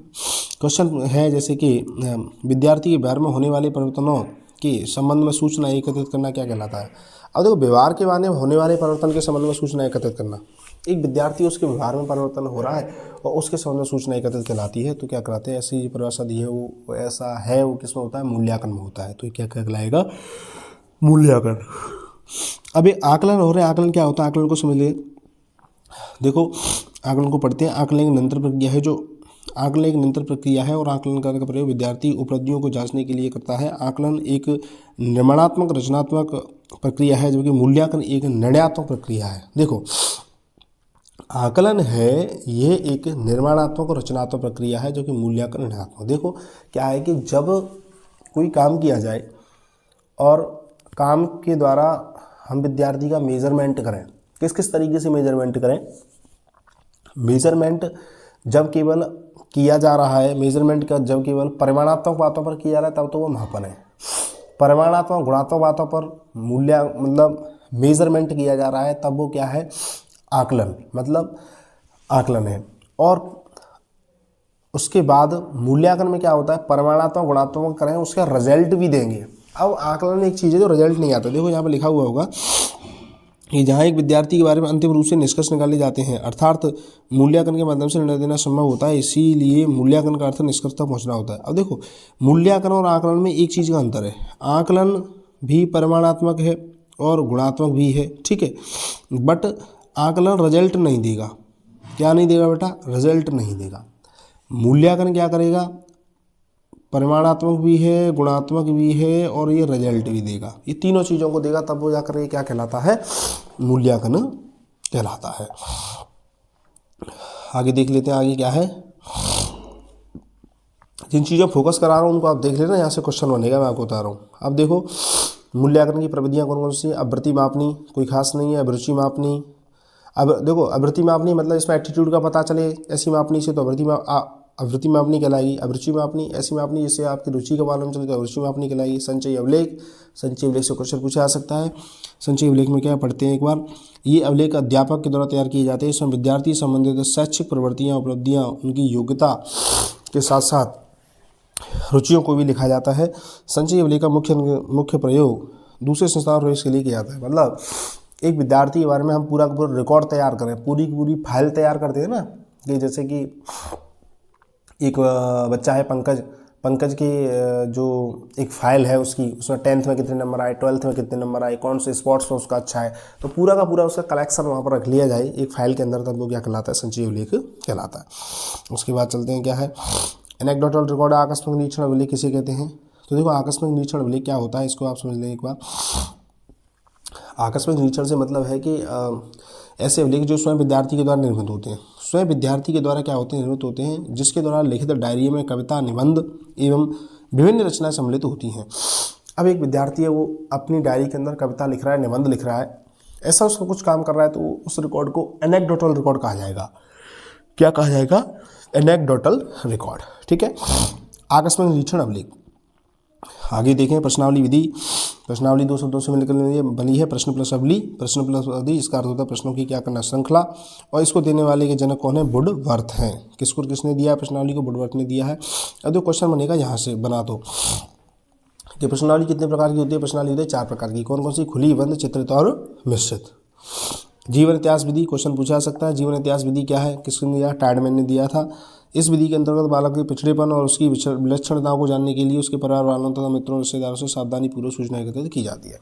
Speaker 1: क्वेश्चन है जैसे कि विद्यार्थी के व्यवहार में होने वाले परिवर्तनों के संबंध में सूचना एकत्रित करना क्या कहलाता है। अब देखो, व्यवहार के बारे में होने वाले परिवर्तन के संबंध में सूचना एकत्रित करना, एक विद्यार्थी उसके व्यवहार में परिवर्तन हो रहा है और उसके संबंध में सूचना एकत्रित कहलाती है, तो क्या कराते हैं, ऐसी परिभाषा दी है वो ऐसा है, वो किसमें होता है, मूल्यांकन में होता है। तो क्या कहलाएगा, मूल्यांकन। अब ये आकलन हो रहे हैं, आकलन क्या होता है, आकलन को समझ लिए। देखो आकलन को पढ़ते हैं। आकलन एक निरंतर प्रक्रिया है, जो आकलन एक निरंतर प्रक्रिया है और आकलन करने का प्रयोग विद्यार्थी उपलब्धियों को जांचने के लिए करता है। आकलन एक निर्माणात्मक रचनात्मक प्रक्रिया है, जबकि मूल्यांकन एक निर्णयात्मक प्रक्रिया है। देखो आकलन है ये एक निर्माणात्मक और रचनात्मक प्रक्रिया है, जो कि मूल्यांकन निर्णयात्मक। देखो क्या है कि जब कोई काम किया जाए और काम के द्वारा हम विद्यार्थी का मेजरमेंट करें, किस किस तरीके से मेजरमेंट करें, मेजरमेंट जब केवल किया जा रहा है, मेजरमेंट का जब केवल परिमाणात्मक बातों पर किया जा रहा है तब तो वो मापन है। परिमाणात्मक गुणात्मक बातों पर मतलब मेजरमेंट किया जा रहा है तब वो क्या है, आकलन, मतलब आकलन है। और उसके बाद मूल्यांकन में क्या होता है, परिमाणात्मक गुणात्मक करें, उसका रिजल्ट भी देंगे। अब आकलन एक चीज़ है जो रिजल्ट नहीं आता। देखो यहाँ पे लिखा हुआ होगा कि जहाँ एक विद्यार्थी के बारे में अंतिम रूप से निष्कर्ष निकाले जाते हैं, अर्थात मूल्यांकन के माध्यम से निर्णय देना संभव होता है, इसीलिए मूल्यांकन का अर्थ निष्कर्ष तक पहुँचना होता है। अब देखो मूल्यांकन और आकलन में एक चीज़ का अंतर है, आकलन भी परिमाणात्मक है और गुणात्मक भी है। ठीक है, बट आकलन रिजल्ट नहीं देगा। क्या नहीं देगा बेटा, रिजल्ट नहीं देगा। मूल्यांकन क्या करेगा, परिमाणात्मक भी है, गुणात्मक भी है और ये रिजल्ट भी देगा। ये तीनों चीज़ों को देगा तब वो जाकर ये क्या कहलाता है, मूल्यांकन कहलाता है। आगे देख लेते हैं, आगे क्या है, जिन चीज़ों फोकस करा रहा हूँ उनको आप देख लेना, यहाँ से क्वेश्चन बनेगा, मैं आपको बता रहा हूँ। अब देखो मूल्यांकन की प्रविधियाँ कौन कौन सी हैं। अब वृत्ति मापनी कोई खास नहीं है, अभिरुचि मापनी। अब देखो अवृत्ति मापनी मतलब इसमें एटीट्यूड का पता चले, ऐसी मापनी से तो अवृत्ति मापनी कहलाएगी। अभिरुचि मापनी ऐसी मापनी जिससे आपकी रुचि का मालूम चले तो अभिरुचि मापनी कहलाएगी। संचय अवलेख, संचय अवलेख से क्वेश्चन पूछा जा सकता है। संचय अवलेख में क्या पढ़ते हैं एक बार, ये अवलेख अध्यापक के द्वारा तैयार किए जाते हैं। इसमें विद्यार्थी संबंधित शैक्षिक प्रवृत्तियाँ, उपलब्धियाँ, उनकी योग्यता के साथ साथ रुचियों को भी लिखा जाता है। संचय अवलेख का मुख्य प्रयोग दूसरे संस्थान प्रवेश के लिए किया जाता है। मतलब एक विद्यार्थी के बारे में हम पूरा का पूरा रिकॉर्ड तैयार करें, पूरी की पूरी फाइल तैयार करते हैं ना, कि जैसे कि एक बच्चा है पंकज की जो एक फ़ाइल है उसकी, उसमें 10th में कितने नंबर आए, 12th में कितने नंबर आए, कौन से स्पोर्ट्स में उसका अच्छा है, तो पूरा का पूरा उसका कलेक्शन वहाँ पर रख लिया जाए एक फ़ाइल के अंदर, तब वो क्या कहलाता है, संचय अभिलेख कहलाता है। उसके बाद चलते हैं, क्या है एनेक्डोटल रिकॉर्ड, आकस्मिक निरीक्षण अभिलेख किसे कहते हैं। तो देखो आकस्मिक निरीक्षण अभिलेख क्या होता है, इसको आप समझ लें एक बार। आकस्मिक निरीक्षण से मतलब है कि ऐसे अभिलेख जो स्वयं विद्यार्थी के द्वारा निर्मित होते हैं, स्वयं विद्यार्थी के द्वारा क्या होते हैं, निर्मित होते हैं, जिसके द्वारा लिखित डायरी में कविता, निबंध एवं विभिन्न रचनाएं सम्मिलित होती हैं। अब एक विद्यार्थी है, वो अपनी डायरी के अंदर कविता लिख रहा है, निबंध लिख रहा है, ऐसा उसका कुछ काम कर रहा है, तो उस रिकॉर्ड को एनेक्डोटल रिकॉर्ड कहा जाएगा। क्या कहा जाएगा? Anecdotal record. ठीक है। आकस्मिक निरीक्षण अभिलेख। आगे देखें, प्रश्नावली विधि। प्रश्नावली दो शब्दों से मिलकर बनी है, प्रश्न प्लस अवली। प्रश्न प्लस अवधि, इसका अर्थ होता है प्रश्नों की क्या करना श्रृंखला, और इसको देने वाले के जनक कौन है? वुडवर्थ हैं। किसको किसने दिया है प्रश्नावली को? वुडवर्थ ने दिया है। अब जो क्वेश्चन बनेगा यहाँ से बना दो कि प्रश्नावली कितने प्रकार की होती है? प्रश्नावली होती है 4 प्रकार की। कौन कौन सी? खुली, बंद, चित्रित और मिश्रित। जीवन इतिहास विधि, क्वेश्चन पूछा जा सकता है। जीवन इतिहास विधि क्या है? किसने दिया? टाइडमैन ने दिया था। इस विधि के अंतर्गत बालक के पिछड़ेपन और उसकी विलक्षणताओं को जानने के लिए उसके परिवार वालों तथा मित्रों रिश्तेदारों से सावधानी पूर्वक सूचना एकत्रित की जाती है।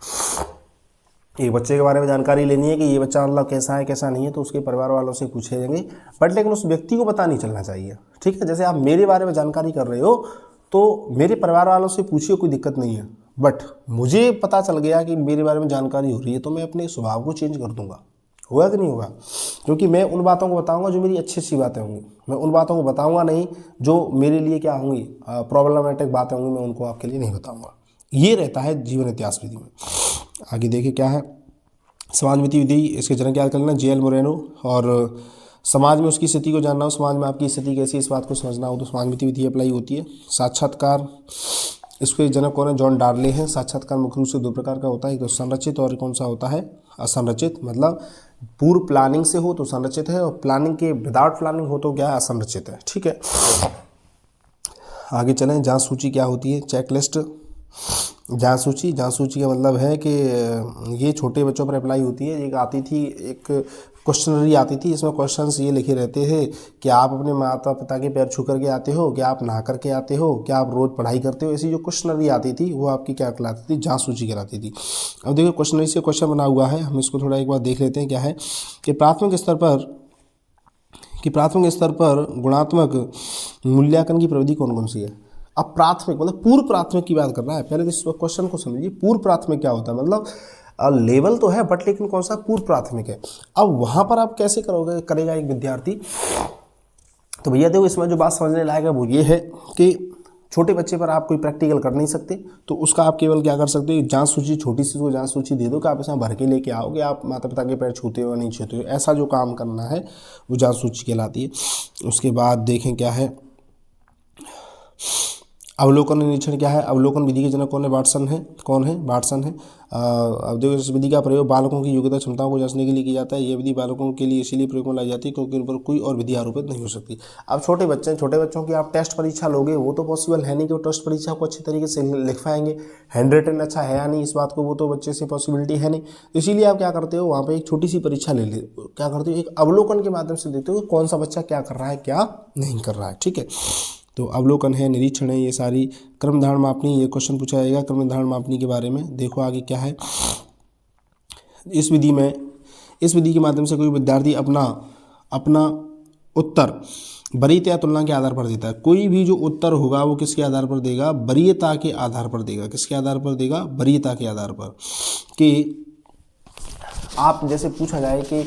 Speaker 1: एक बच्चे के बारे में जानकारी लेनी है कि ये बच्चा मतलब कैसा है कैसा नहीं है, तो उसके परिवार वालों से पूछे जाएंगे, बट लेकिन उस व्यक्ति को पता नहीं चलना चाहिए। ठीक है। जैसे आप मेरे बारे में जानकारी कर रहे हो तो मेरे परिवार वालों से पूछिए, कोई दिक्कत नहीं है, बट मुझे पता चल गया कि मेरे बारे में जानकारी हो रही है तो मैं अपने स्वभाव को चेंज कर दूंगा। होगा कि नहीं होगा? क्योंकि मैं उन बातों को बताऊंगा जो मेरी अच्छी अच्छी बातें होंगी। मैं उन बातों को बताऊंगा नहीं जो मेरे लिए क्या होंगी, प्रॉब्लमेटिक बातें होंगी, मैं उनको आपके लिए नहीं बताऊंगा। ये रहता है जीवन इतिहास विधि में। आगे देखिए क्या है, समाजमिति विधि। इसके जनक याद कर लेना, जे एल मोरेनो। और समाज में उसकी स्थिति को जानना हो, समाज में आपकी स्थिति कैसी है इस बात को समझना हो, तो समाजमिति विधि अप्लाई होती है। साक्षात्कार, इसके जनक कौन है? जॉन डार्ले हैं। साक्षात्कार मुख्य रूप से 2 प्रकार का होता है, एक तो संरचित और कौन सा होता है? असंरचित। मतलब पूर्व प्लानिंग से हो तो संरचित है, और प्लानिंग के विदाउट प्लानिंग हो तो क्या है? असंरचित है। ठीक है। आगे चलें, जांच सूची क्या होती है? चेकलिस्ट। जांच सूची का मतलब है कि ये छोटे बच्चों पर अप्लाई होती है। एक आती थी, एक क्वेश्चनरी आती थी, इसमें क्वेश्चंस ये लिखे रहते थे कि आप अपने माता पिता के पैर छू करके आते हो, क्या आप नहा करके आते हो, क्या आप रोज़ पढ़ाई करते हो। ऐसी जो क्वेश्चनरी आती थी वो आपकी क्या कहलाती थी? जांच सूची कहलाती थी। अब देखो क्वेश्चनरी से क्वेश्चन बना हुआ है, हम इसको थोड़ा एक बार देख लेते हैं। क्या है कि प्राथमिक स्तर पर गुणात्मक मूल्यांकन की प्रविधि कौन कौन सी है? अब प्राथमिक मतलब पूर्व प्राथमिक की बात कर रहा है। पहले तो इस क्वेश्चन को समझिए, पूर्व प्राथमिक क्या होता है? मतलब लेवल तो है बट लेकिन कौन सा? पूर्व प्राथमिक है। अब वहाँ पर आप कैसे करेगा एक विद्यार्थी? तो भैया देखो, इसमें जो बात समझने लायक है वो ये है कि छोटे बच्चे पर आप कोई प्रैक्टिकल कर नहीं सकते, तो उसका आप केवल क्या कर सकते हो? जांच सूची, छोटी सी वो जांच सूची दे दो कि आप इसमें भर के लेके आओगे, आप माता पिता के पैर छूते हो या नहीं छूते हो, ऐसा जो काम करना है वो जांच सूची कहलाती है। उसके बाद देखें क्या है, अवलोकन निरीक्षण क्या है? अवलोकन विधि के जनक कौन है? वाटसन है। कौन है? वाटसन है। अब देखो, इस विधि का प्रयोग बालकों की योग्यता क्षमताओं को जांचने के लिए किया जाता है। यह विधि बालकों के लिए इसीलिए प्रयोग में लाई जाती है क्योंकि उन पर कोई और विधि आरोपित नहीं हो सकती। अब छोटे बच्चे हैं, छोटे बच्चों की आप टेस्ट परीक्षा लोगे, वो तो पॉसिबल है नहीं कि वो टेस्ट परीक्षा को अच्छे तरीके से लिख पाएंगे। हैंड रिटन अच्छा है या नहीं इस बात को, वो तो बच्चे से पॉसिबिलिटी है नहीं। इसीलिए आप क्या करते हो, वहाँ पर एक छोटी सी परीक्षा ले ले, क्या करते हो? एक अवलोकन के माध्यम से देखते हो कि कौन सा बच्चा क्या कर रहा है, क्या नहीं कर रहा है। ठीक है। तो अवलोकन है, निरीक्षण है, ये सारी। कर्मधारण मापनी, ये क्वेश्चन पूछा जाएगा कर्मधारण मापनी के बारे में। देखो आगे क्या है, इस विधि के माध्यम से कोई विद्यार्थी अपना उत्तर वरीयता तुलना के आधार पर देता है। कोई भी जो उत्तर होगा वो किसके आधार पर देगा? वरीयता के आधार पर देगा। किसके आधार पर देगा? वरीयता के आधार पर। कि आप जैसे पूछा जाए कि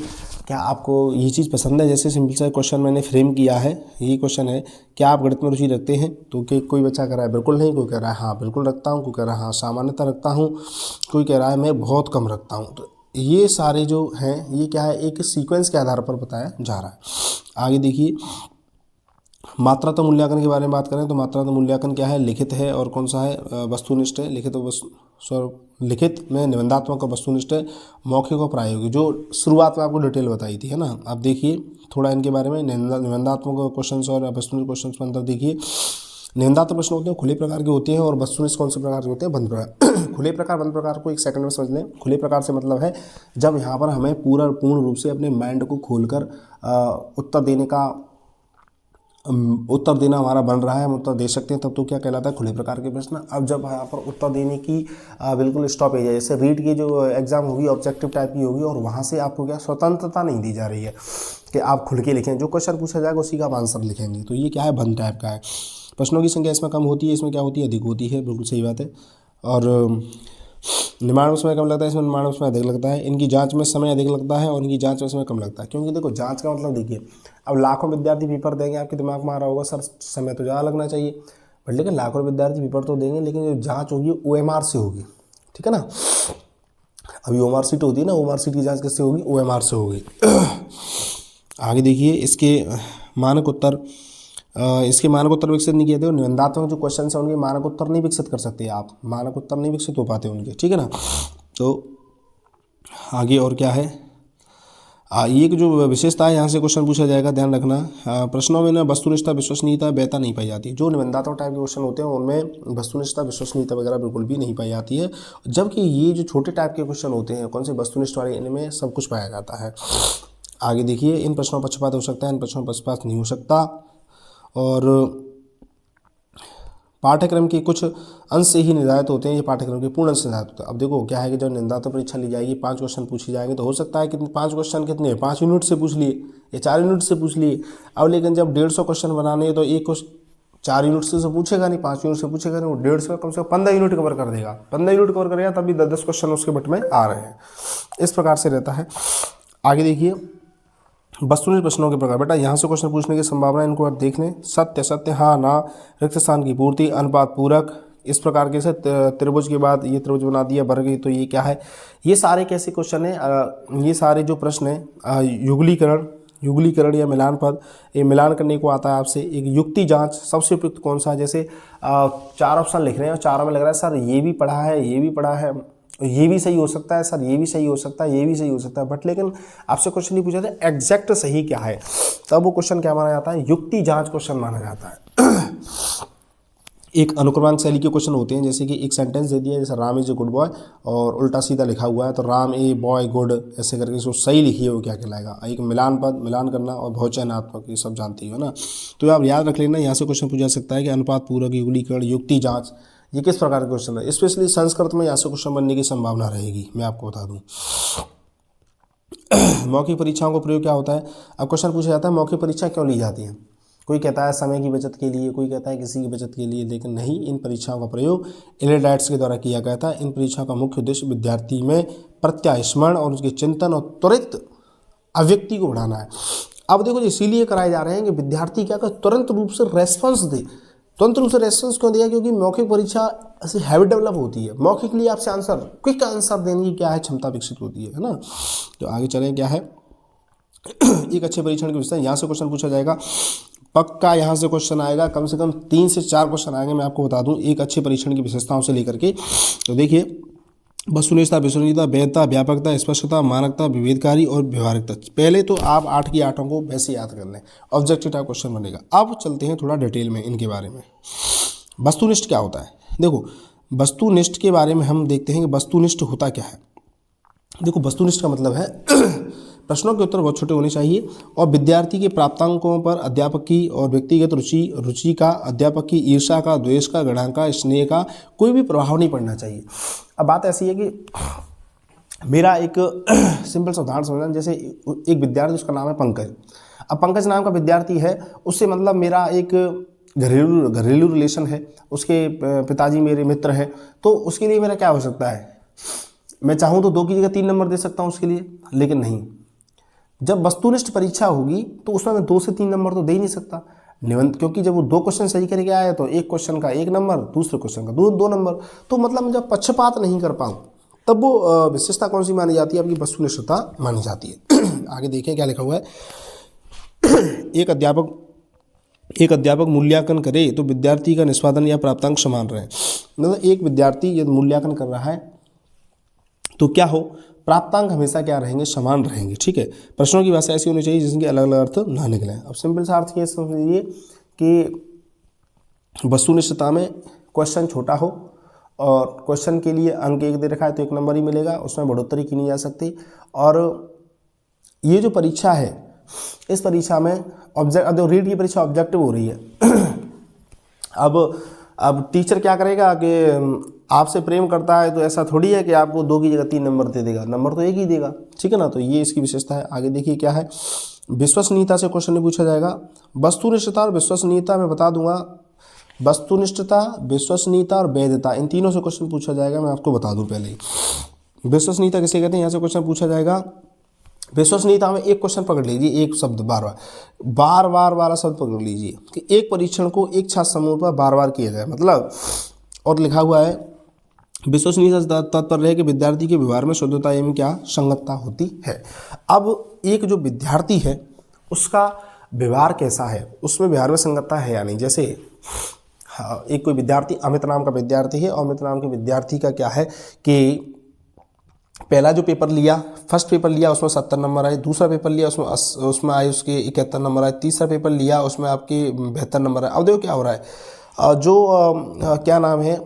Speaker 1: क्या आपको ये चीज़ पसंद है, जैसे सिंपल सा क्वेश्चन मैंने फ्रेम किया है, ये क्वेश्चन है, क्या आप गणित में रुचि रखते हैं? तो कि कोई बच्चा कह रहा है बिल्कुल नहीं, कोई कह रहा है हाँ बिल्कुल रखता हूँ, कोई कह रहा है हाँ सामान्यतः रखता हूँ, कोई कह रहा है मैं बहुत कम रखता हूँ। तो ये सारे जो हैं ये क्या है, एक सीक्वेंस के आधार पर बताया जा रहा है। आगे देखिए, मात्रात्मक मूल्यांकन के बारे में बात करें तो मात्रात्मक मूल्यांकन क्या है? लिखित है और कौन सा है? वस्तुनिष्ठ है। लिखित में निबंधात्मक और वस्तुनिष्ठ है। मौखिक और प्रायोगिक, जो शुरुआत में आपको डिटेल बताई थी, है ना। अब देखिए थोड़ा इनके बारे में, निबंधात्मक क्वेश्चन और वस्तुनिष्ठ क्वेश्चन में अंतर देखिए। निबंधात्मक प्रश्न होते हैं खुले प्रकार के होते हैं, और वस्तुनिष्ठ कौन से प्रकार के होते हैं? बंद प्रकार। खुले प्रकार बंद प्रकार को एक सेकंड में समझ लें। खुले प्रकार से मतलब है जब यहाँ पर हमें पूर्ण रूप से अपने माइंड को खोलकर उत्तर देना हमारा बन रहा है, हम उत्तर दे सकते हैं, तब तो क्या कहलाता है? खुले प्रकार के प्रश्न। अब जब यहाँ पर उत्तर देने की बिल्कुल स्टॉपेज है, जैसे रीड की जो एग्जाम होगी ऑब्जेक्टिव टाइप की होगी, और वहाँ से आपको क्या स्वतंत्रता नहीं दी जा रही है कि आप खुल के लिखें, जो क्वेश्चन पूछा जाएगा उसी का आप आंसर लिखेंगे, तो ये क्या है? बंद टाइप का है। प्रश्नों की संख्या इसमें कम होती है, इसमें क्या होती है? अधिक होती है। बिल्कुल सही बात है। और निर्माण में समय कम लगता है, इसमें निर्माण में समय अधिक लगता है। इनकी जांच में समय अधिक लगता है और इनकी जांच में समय कम लगता है। क्योंकि देखो जांच का मतलब देखिए, अब लाखों विद्यार्थी पेपर देंगे, आपके दिमाग में आ रहा होगा सर समय तो ज़्यादा लगना चाहिए, बट लेकिन लाखों विद्यार्थी पेपर तो देंगे, लेकिन जो जांच होगी OMR से होगी, ठीक है ना। अभी ओएमआर सीट होती है ना, ओएमआर सीट की जांच किससे होगी, ओएमआर से होगी। आगे देखिए, इसके मानक उत्तर विकसित नहीं किए थे। निबंधात्मक जो क्वेश्चन है उनके मानक उत्तर नहीं विकसित कर सकते आप, मानक उत्तर नहीं विकसित हो पाते उनके, ठीक है ना। तो आगे और क्या है, ये जो विशेषता है यहाँ से क्वेश्चन पूछा जाएगा, ध्यान रखना। प्रश्नों में ना वस्तुनिष्ठता, विश्वसनीयता, वैधता नहीं पाई जाती। जो निबंधात्मक टाइप के क्वेश्चन होते हैं उनमें वस्तुनिष्ठता, विश्वसनीयता वगैरह बिल्कुल भी नहीं पाई जाती है, जबकि ये जो छोटे टाइप के क्वेश्चन होते हैं कौन से वस्तुनिष्ठ वाले, इनमें सब कुछ पाया जाता है। आगे देखिए, इन प्रश्नों पर पक्षपात हो सकता है, इन प्रश्नों पर पक्षपात नहीं हो सकता। और पाठ्यक्रम के कुछ अंश से ही निर्धारित होते हैं, ये पाठ्यक्रम के पूर्ण अंश से निर्धारित होते हैं। अब देखो क्या है कि जब निबंधात्मक परीक्षा ली जाएगी 5 क्वेश्चन पूछे जाएंगे, तो हो सकता है कि 5 क्वेश्चन कितने, 5 यूनिट से पूछ लिए या 4 यूनिट से पूछ लिए। अब लेकिन जब 150 क्वेश्चन बनाने हैं तो एक क्वेश्चन 4 यूनिट से पूछेगा नहीं, 5 यूनिट से पूछेगा नहीं, वो 150 का कम से कम 15 यूनिट कवर कर देगा। 15 यूनिट कवर करेगा तब भी 10-10 क्वेश्चन उसके बट में आ रहे हैं, इस प्रकार से रहता है। आगे देखिए, वस्तुनिष्ठ प्रश्नों के प्रकार। बेटा यहाँ से क्वेश्चन पूछने की संभावना, इनको आप देख लें। सत्य सत्य, हाँ ना, रिक्त स्थान की पूर्ति, अनुपात पूरक, इस प्रकार के से त्रिभुज के बाद ये त्रिभुज बना दिया वर्ग, तो ये क्या है, ये सारे कैसे क्वेश्चन हैं, ये सारे जो प्रश्न हैं युगलीकरण या मिलान पद, ये मिलान करने को आता है आपसे। एक युक्ति जांच, सबसे उपयुक्त कौन सा है, जैसे 4 ऑप्शन लिख रहे हैं और चारों में लग रहा है सर ये भी पढ़ा है, ये भी पढ़ा है, ये भी सही हो सकता है सर, ये भी सही हो सकता है, ये भी सही हो सकता है, बट लेकिन आपसे क्वेश्चन नहीं पूछा था एग्जैक्ट सही क्या है, तब वो क्वेश्चन क्या माना जाता है, युक्ति जांच क्वेश्चन माना जाता है। एक अनुक्रमांक शैली के क्वेश्चन होते हैं, जैसे कि एक सेंटेंस दे दिया, जैसे Ram is a good boy और उल्टा सीधा लिखा हुआ है, तो राम ए बॉय गुड ऐसे करके इसको सही लिखिए, वो क्या कहलाएगा। एक मिलान पद, मिलान करना, और बहुवचनात्मक, ये सब जानती हो ना, तो आप याद रख लेना। यहाँ से क्वेश्चन पूछा सकता है कि अनुपात पूरक, युगलीकरण, युक्ति जाँच, ये किस प्रकार का क्वेश्चन है। स्पेशली संस्कृत में यहाँ से क्वेश्चन बनने की संभावना रहेगी, मैं आपको बता दूँ। मौखिक परीक्षाओं का प्रयोग क्या होता है। अब क्वेश्चन पूछा जाता है मौखिक परीक्षा क्यों ली जाती है, कोई कहता है समय की बचत के लिए, कोई कहता है किसी की बचत के लिए, लेकिन नहीं, इन परीक्षाओं का प्रयोग एलिडाइट्स के द्वारा किया गया था। इन परीक्षाओं का मुख्य उद्देश्य विद्यार्थी में प्रत्यास्मरण और उसके चिंतन और त्वरित अभिव्यक्ति को बढ़ाना है। अब देखो इसीलिए कराए जा रहे हैं कि विद्यार्थी क्या कर तुरंत रूप से रेस्पॉन्स दे। तुरंत रूप से रेस्पॉन्स क्यों दिया, क्योंकि मौखिक परीक्षा ऐसी हैबिट डेवलप होती है, मौखिक लिए आपसे आंसर, क्विक आंसर देने की क्या है क्षमता विकसित होती है ना। तो आगे चलें, क्या है एक अच्छे परीक्षण की विशेषता, यहाँ से क्वेश्चन पूछा जाएगा पक्का, यहाँ से क्वेश्चन आएगा, कम से कम 3 से 4 क्वेश्चन आएंगे, मैं आपको बता दूं एक अच्छे परीक्षण की विशेषताओं से लेकर के। तो देखिए, वस्तुनिष्ठता, विश्वसनीयता, वैधता, व्यापकता, स्पष्टता, मानकता, विभेदकारी और व्यवहारिकता। पहले तो आप 8 की 8 को वैसे याद कर लें, ऑब्जेक्टिव टाइप क्वेश्चन बनेगा। अब चलते हैं थोड़ा डिटेल में इनके बारे में। वस्तुनिष्ठ क्या होता है, देखो वस्तुनिष्ठ के बारे में हम देखते हैं कि वस्तुनिष्ठ होता क्या है। देखो वस्तुनिष्ठ का मतलब है प्रश्नों के उत्तर बहुत छोटे होने चाहिए और विद्यार्थी के प्राप्तांकों पर अध्यापक की और व्यक्तिगत रुचि का, अध्यापक की ईर्ष्या का, द्वेष का, घृणा का, स्नेह का कोई भी प्रभाव नहीं पड़ना चाहिए। अब बात ऐसी है कि मेरा एक सिंपल सा उदाहरण समझना, जैसे एक विद्यार्थी, उसका नाम है पंकज। अब पंकज नाम का विद्यार्थी है, उससे मतलब मेरा एक घरेलू रिलेशन है, उसके पिताजी मेरे मित्र हैं, तो उसके लिए मेरा क्या हो सकता है, मैं चाहूँ तो 2 की जगह 3 नंबर दे सकता हूँ उसके लिए, लेकिन नहीं, जब वस्तुनिष्ठ परीक्षा होगी तो उसमें मैं 2 से 3 नंबर तो दे ही नहीं सकता, क्योंकि जब वो 2 क्वेश्चन सही करके आया तो एक क्वेश्चन का 1 नंबर, दूसरे क्वेश्चन का 2 नंबर, तो मतलब मैं जब पक्षपात नहीं कर पाऊँ तब वो विशेषता कौन सी मानी जाती है, आपकी वस्तुनिष्ठता मानी जाती है। आगे देखें क्या लिखा हुआ है, एक अध्यापक मूल्यांकन करे तो विद्यार्थी का निष्पादन या प्राप्तांक समान रहे। मतलब एक विद्यार्थी यदि मूल्यांकन कर रहा है तो क्या हो, प्राप्तांक हमेशा क्या रहेंगे, समान रहेंगे। ठीक है, प्रश्नों की भाषा ऐसी होनी चाहिए जिसके अलग अलग अर्थ ना निकलें। अब सिंपल सा अर्थ ये समझिए कि वस्तुनिष्ठता में क्वेश्चन छोटा हो और क्वेश्चन के लिए अंक 1 दे रखा है तो 1 नंबर ही मिलेगा, उसमें बढ़ोतरी की नहीं जा सकती। और ये जो परीक्षा है, इस परीक्षा में रीट की परीक्षा ऑब्जेक्टिव हो रही है। अब टीचर क्या करेगा कि आपसे प्रेम करता है तो ऐसा थोड़ी है कि आपको 2 की जगह 3 नंबर दे देगा, नंबर तो 1 ही देगा, ठीक है ना। तो ये इसकी विशेषता है। आगे देखिए क्या है, विश्वसनीयता से क्वेश्चन नहीं पूछा जाएगा। वस्तुनिष्ठता और विश्वसनीयता मैं बता दूंगा, वस्तुनिष्ठता, विश्वसनीयता और वैधता, इन तीनों से क्वेश्चन पूछा जाएगा, मैं आपको बता दूं पहले ही। विश्वसनीयता किसे कहते हैं, यहाँ से क्वेश्चन पूछा जाएगा। विश्वसनीयता में एक क्वेश्चन पकड़ लीजिए, एक शब्द बार शब्द पकड़ लीजिए कि एक परीक्षण को एक छात्र समूह पर बार किया जाए, मतलब और लिखा हुआ है विश्वसनीयता से तात्पर्य है कि विद्यार्थी के व्यवहार में शुद्धता एवं क्या संगतता होती है। अब एक जो विद्यार्थी है उसका व्यवहार कैसा है, उसमें व्यवहार में संगतता है या नहीं। जैसे एक कोई विद्यार्थी, अमित नाम का विद्यार्थी है, और अमित नाम के विद्यार्थी का क्या है कि पहला जो पेपर लिया, फर्स्ट पेपर लिया उसमें 70 नंबर आए, दूसरा पेपर लिया उसमें आए उसके 71 नंबर आए, तीसरा पेपर लिया उसमें आपके 72 नंबर आए। अब देखो क्या हो रहा है, क्या नाम है,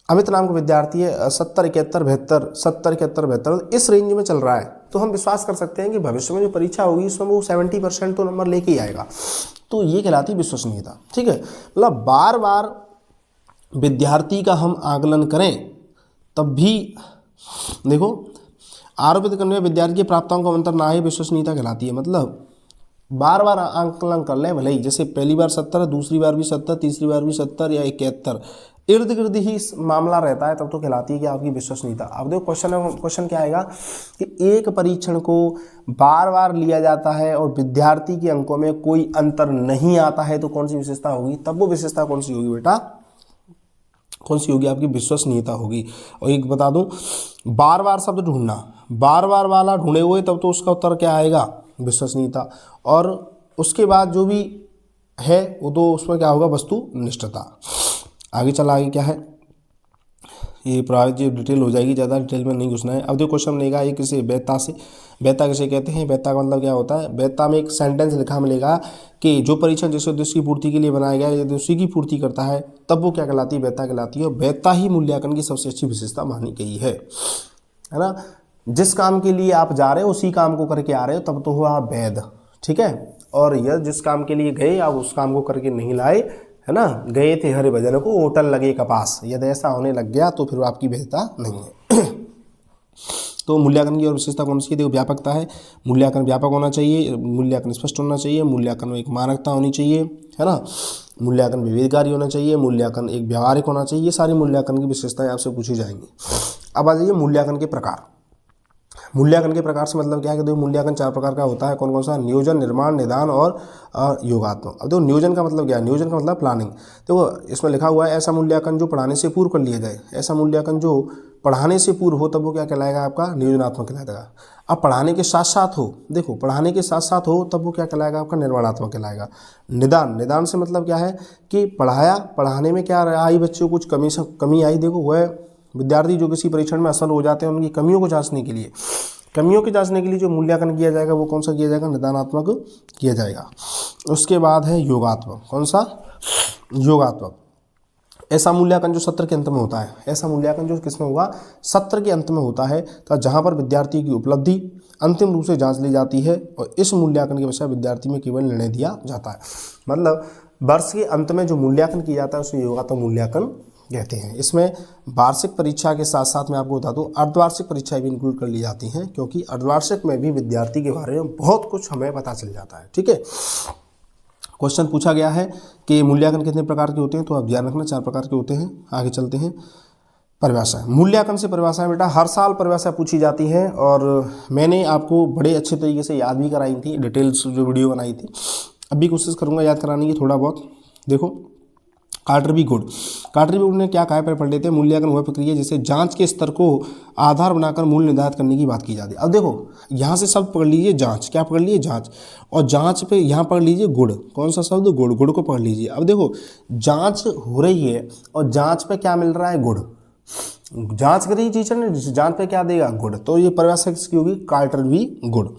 Speaker 1: अमित नाम का विद्यार्थी है 70 71 72, 70 71 72 इस रेंज में चल रहा है। तो हम विश्वास कर सकते हैं कि भविष्य में जो परीक्षा होगी उसमें वो 70% तो नंबर लेके ही आएगा। तो ये कहलाती विश्वसनीयता। ठीक है, मतलब बार बार विद्यार्थी का हम आकलन करें तब भी देखो, आरोपित करने में विद्यार्थी के प्राप्तांक का अंतर ना ही विश्वसनीयता कहलाती है। मतलब बार बार आंकलन कर लें, भले ही जैसे पहली बार 70, दूसरी बार भी 70, तीसरी बार भी 70 या 71, इर्द गिर्द ही मामला रहता है, तब तो कहलाती है कि आपकी विश्वसनीयता। अब देखो क्वेश्चन क्या आएगा कि एक परीक्षण को बार बार लिया जाता है और विद्यार्थी के अंकों में कोई अंतर नहीं आता है, तो कौन सी विशेषता होगी, तब वो विशेषता कौन सी होगी बेटा, कौन सी होगी, आपकी विश्वसनीयता होगी। और एक बता दूं, बार बार शब्द ढूंढना, बार बार वाला ढूंढे हुए तब तो उसका उत्तर क्या आएगा, विश्वसनीयता। और उसके बाद जो भी है वो तो उसमें क्या होगा, वस्तुनिष्ठता। आगे चला, आगे क्या है, ये प्रभावित जो डिटेल हो जाएगी, ज़्यादा डिटेल में नहीं घुसना है। अब जो क्वेश्चन मिलेगा ये किसी वैधता से, वैधता किसे कहते हैं, वैधता का मतलब क्या होता है, वैधता में एक सेंटेंस लिखा मिलेगा कि जो परीक्षण जिस उद्देश्य की पूर्ति के लिए बनाया गया है यदि उसी की पूर्ति करता है तब वो क्या कहलाती है, वैधता कहलाती है। और वैधता ही मूल्यांकन की सबसे अच्छी विशेषता मानी गई है ना। जिस काम के लिए आप जा रहे हो उसी काम को करके आ रहे हो तब तो हुआ आप वैध। ठीक है, और यह जिस काम के लिए गए आप उस काम को करके नहीं लाए, है ना, गए थे हरे भजन को होटल लगे कपास, यदि ऐसा होने लग गया तो फिर आपकी वैधता नहीं है। तो मूल्यांकन की और विशेषता कौन सी है, देखो व्यापकता है, मूल्यांकन व्यापक होना चाहिए, मूल्यांकन स्पष्ट होना चाहिए, मूल्यांकन में एक मानकता होनी चाहिए, है ना, मूल्यांकन विवेककारी होना चाहिए, मूल्यांकन एक व्यावहारिक होना चाहिए। ये सारी मूल्यांकन की विशेषताएं आपसे पूछी जाएंगी। अब आ जाइए मूल्यांकन के प्रकार। मूल्यांकन के प्रकार से मतलब क्या है कि देखो मूल्यांकन 4 प्रकार का होता है। कौन कौन सा, नियोजन, निर्माण, निदान और योगात्मक। अब देखो नियोजन का मतलब क्या है, नियोजन का मतलब प्लानिंग। देखो इसमें लिखा हुआ है ऐसा मूल्यांकन जो पढ़ाने से पूर्व कर लिया जाए, ऐसा मूल्यांकन जो पढ़ाने से पूर्व हो तब वो क्या कहलाएगा, आपका नियोजनात्मक कहलाएगा। अब पढ़ाने के साथ साथ हो, देखो पढ़ाने के साथ साथ हो तब वो क्या कहलाएगा, आपका निर्माणात्मक कहलाएगा। निदान, निदान से मतलब क्या है कि पढ़ाने में क्या आई बच्चों कुछ कमी आई, देखो वह विद्यार्थी जो किसी परीक्षण में असफल हो जाते हैं उनकी कमियों को जांचने के लिए, जो मूल्यांकन किया जाएगा वो कौन सा किया जाएगा, निदानात्मक किया जाएगा। उसके बाद है योगात्मक। कौन सा, योगात्मक। ऐसा मूल्यांकन जो सत्र के अंत में होता है, ऐसा मूल्यांकन जो किसमें होगा, सत्र के अंत में होता है, तो जहाँ पर विद्यार्थी की उपलब्धि अंतिम रूप से जांच ली जाती है और इस मूल्यांकन के पश्चात विद्यार्थी में केवल निर्णय दिया जाता है। मतलब वर्ष के अंत में जो मूल्यांकन किया जाता है उसे योगात्मक मूल्यांकन कहते हैं। इसमें वार्षिक परीक्षा के साथ साथ मैं आपको बता दूं अर्धवार्षिक परीक्षाएं भी इंक्लूड कर ली जाती हैं, क्योंकि अर्धवार्षिक में भी विद्यार्थी के बारे में बहुत कुछ हमें पता चल जाता है। ठीक है, क्वेश्चन पूछा गया है कि मूल्यांकन कितने प्रकार के होते हैं, तो आप ध्यान रखना 4 प्रकार के होते हैं। आगे चलते हैं, परिभाषा। मूल्यांकन से परिभाषाएं बेटा हर साल परिभाषा पूछी जाती हैं और मैंने आपको बड़े अच्छे तरीके से याद भी कराई थी, डिटेल्स जो वीडियो बनाई थी। अभी कोशिश करूंगा याद कराने की थोड़ा बहुत। देखो कार्टरबी गुड, कार्टरबी गुड ने क्या कहा है पढ़ लेते हैं। मूल्यांकन वह प्रक्रिया जिसे जांच के स्तर को आधार बनाकर मूल्य निर्धारित करने की बात की जाती है। अब देखो यहाँ से शब्द पकड़ लीजिए जांच, क्या पकड़ लीजिए जांच, और जांच पे यहाँ पढ़ लीजिए गुड़। कौन सा शब्द, गुड़, गुड़ को पढ़ लीजिए। अब देखो जांच हो रही है और जांच पे क्या मिल रहा है, गुड़। जांच करी टीचर ने, जांच पे क्या देगा, गुड़। तो ये परिभाषा किसकी होगी, कार्टरबी गुड।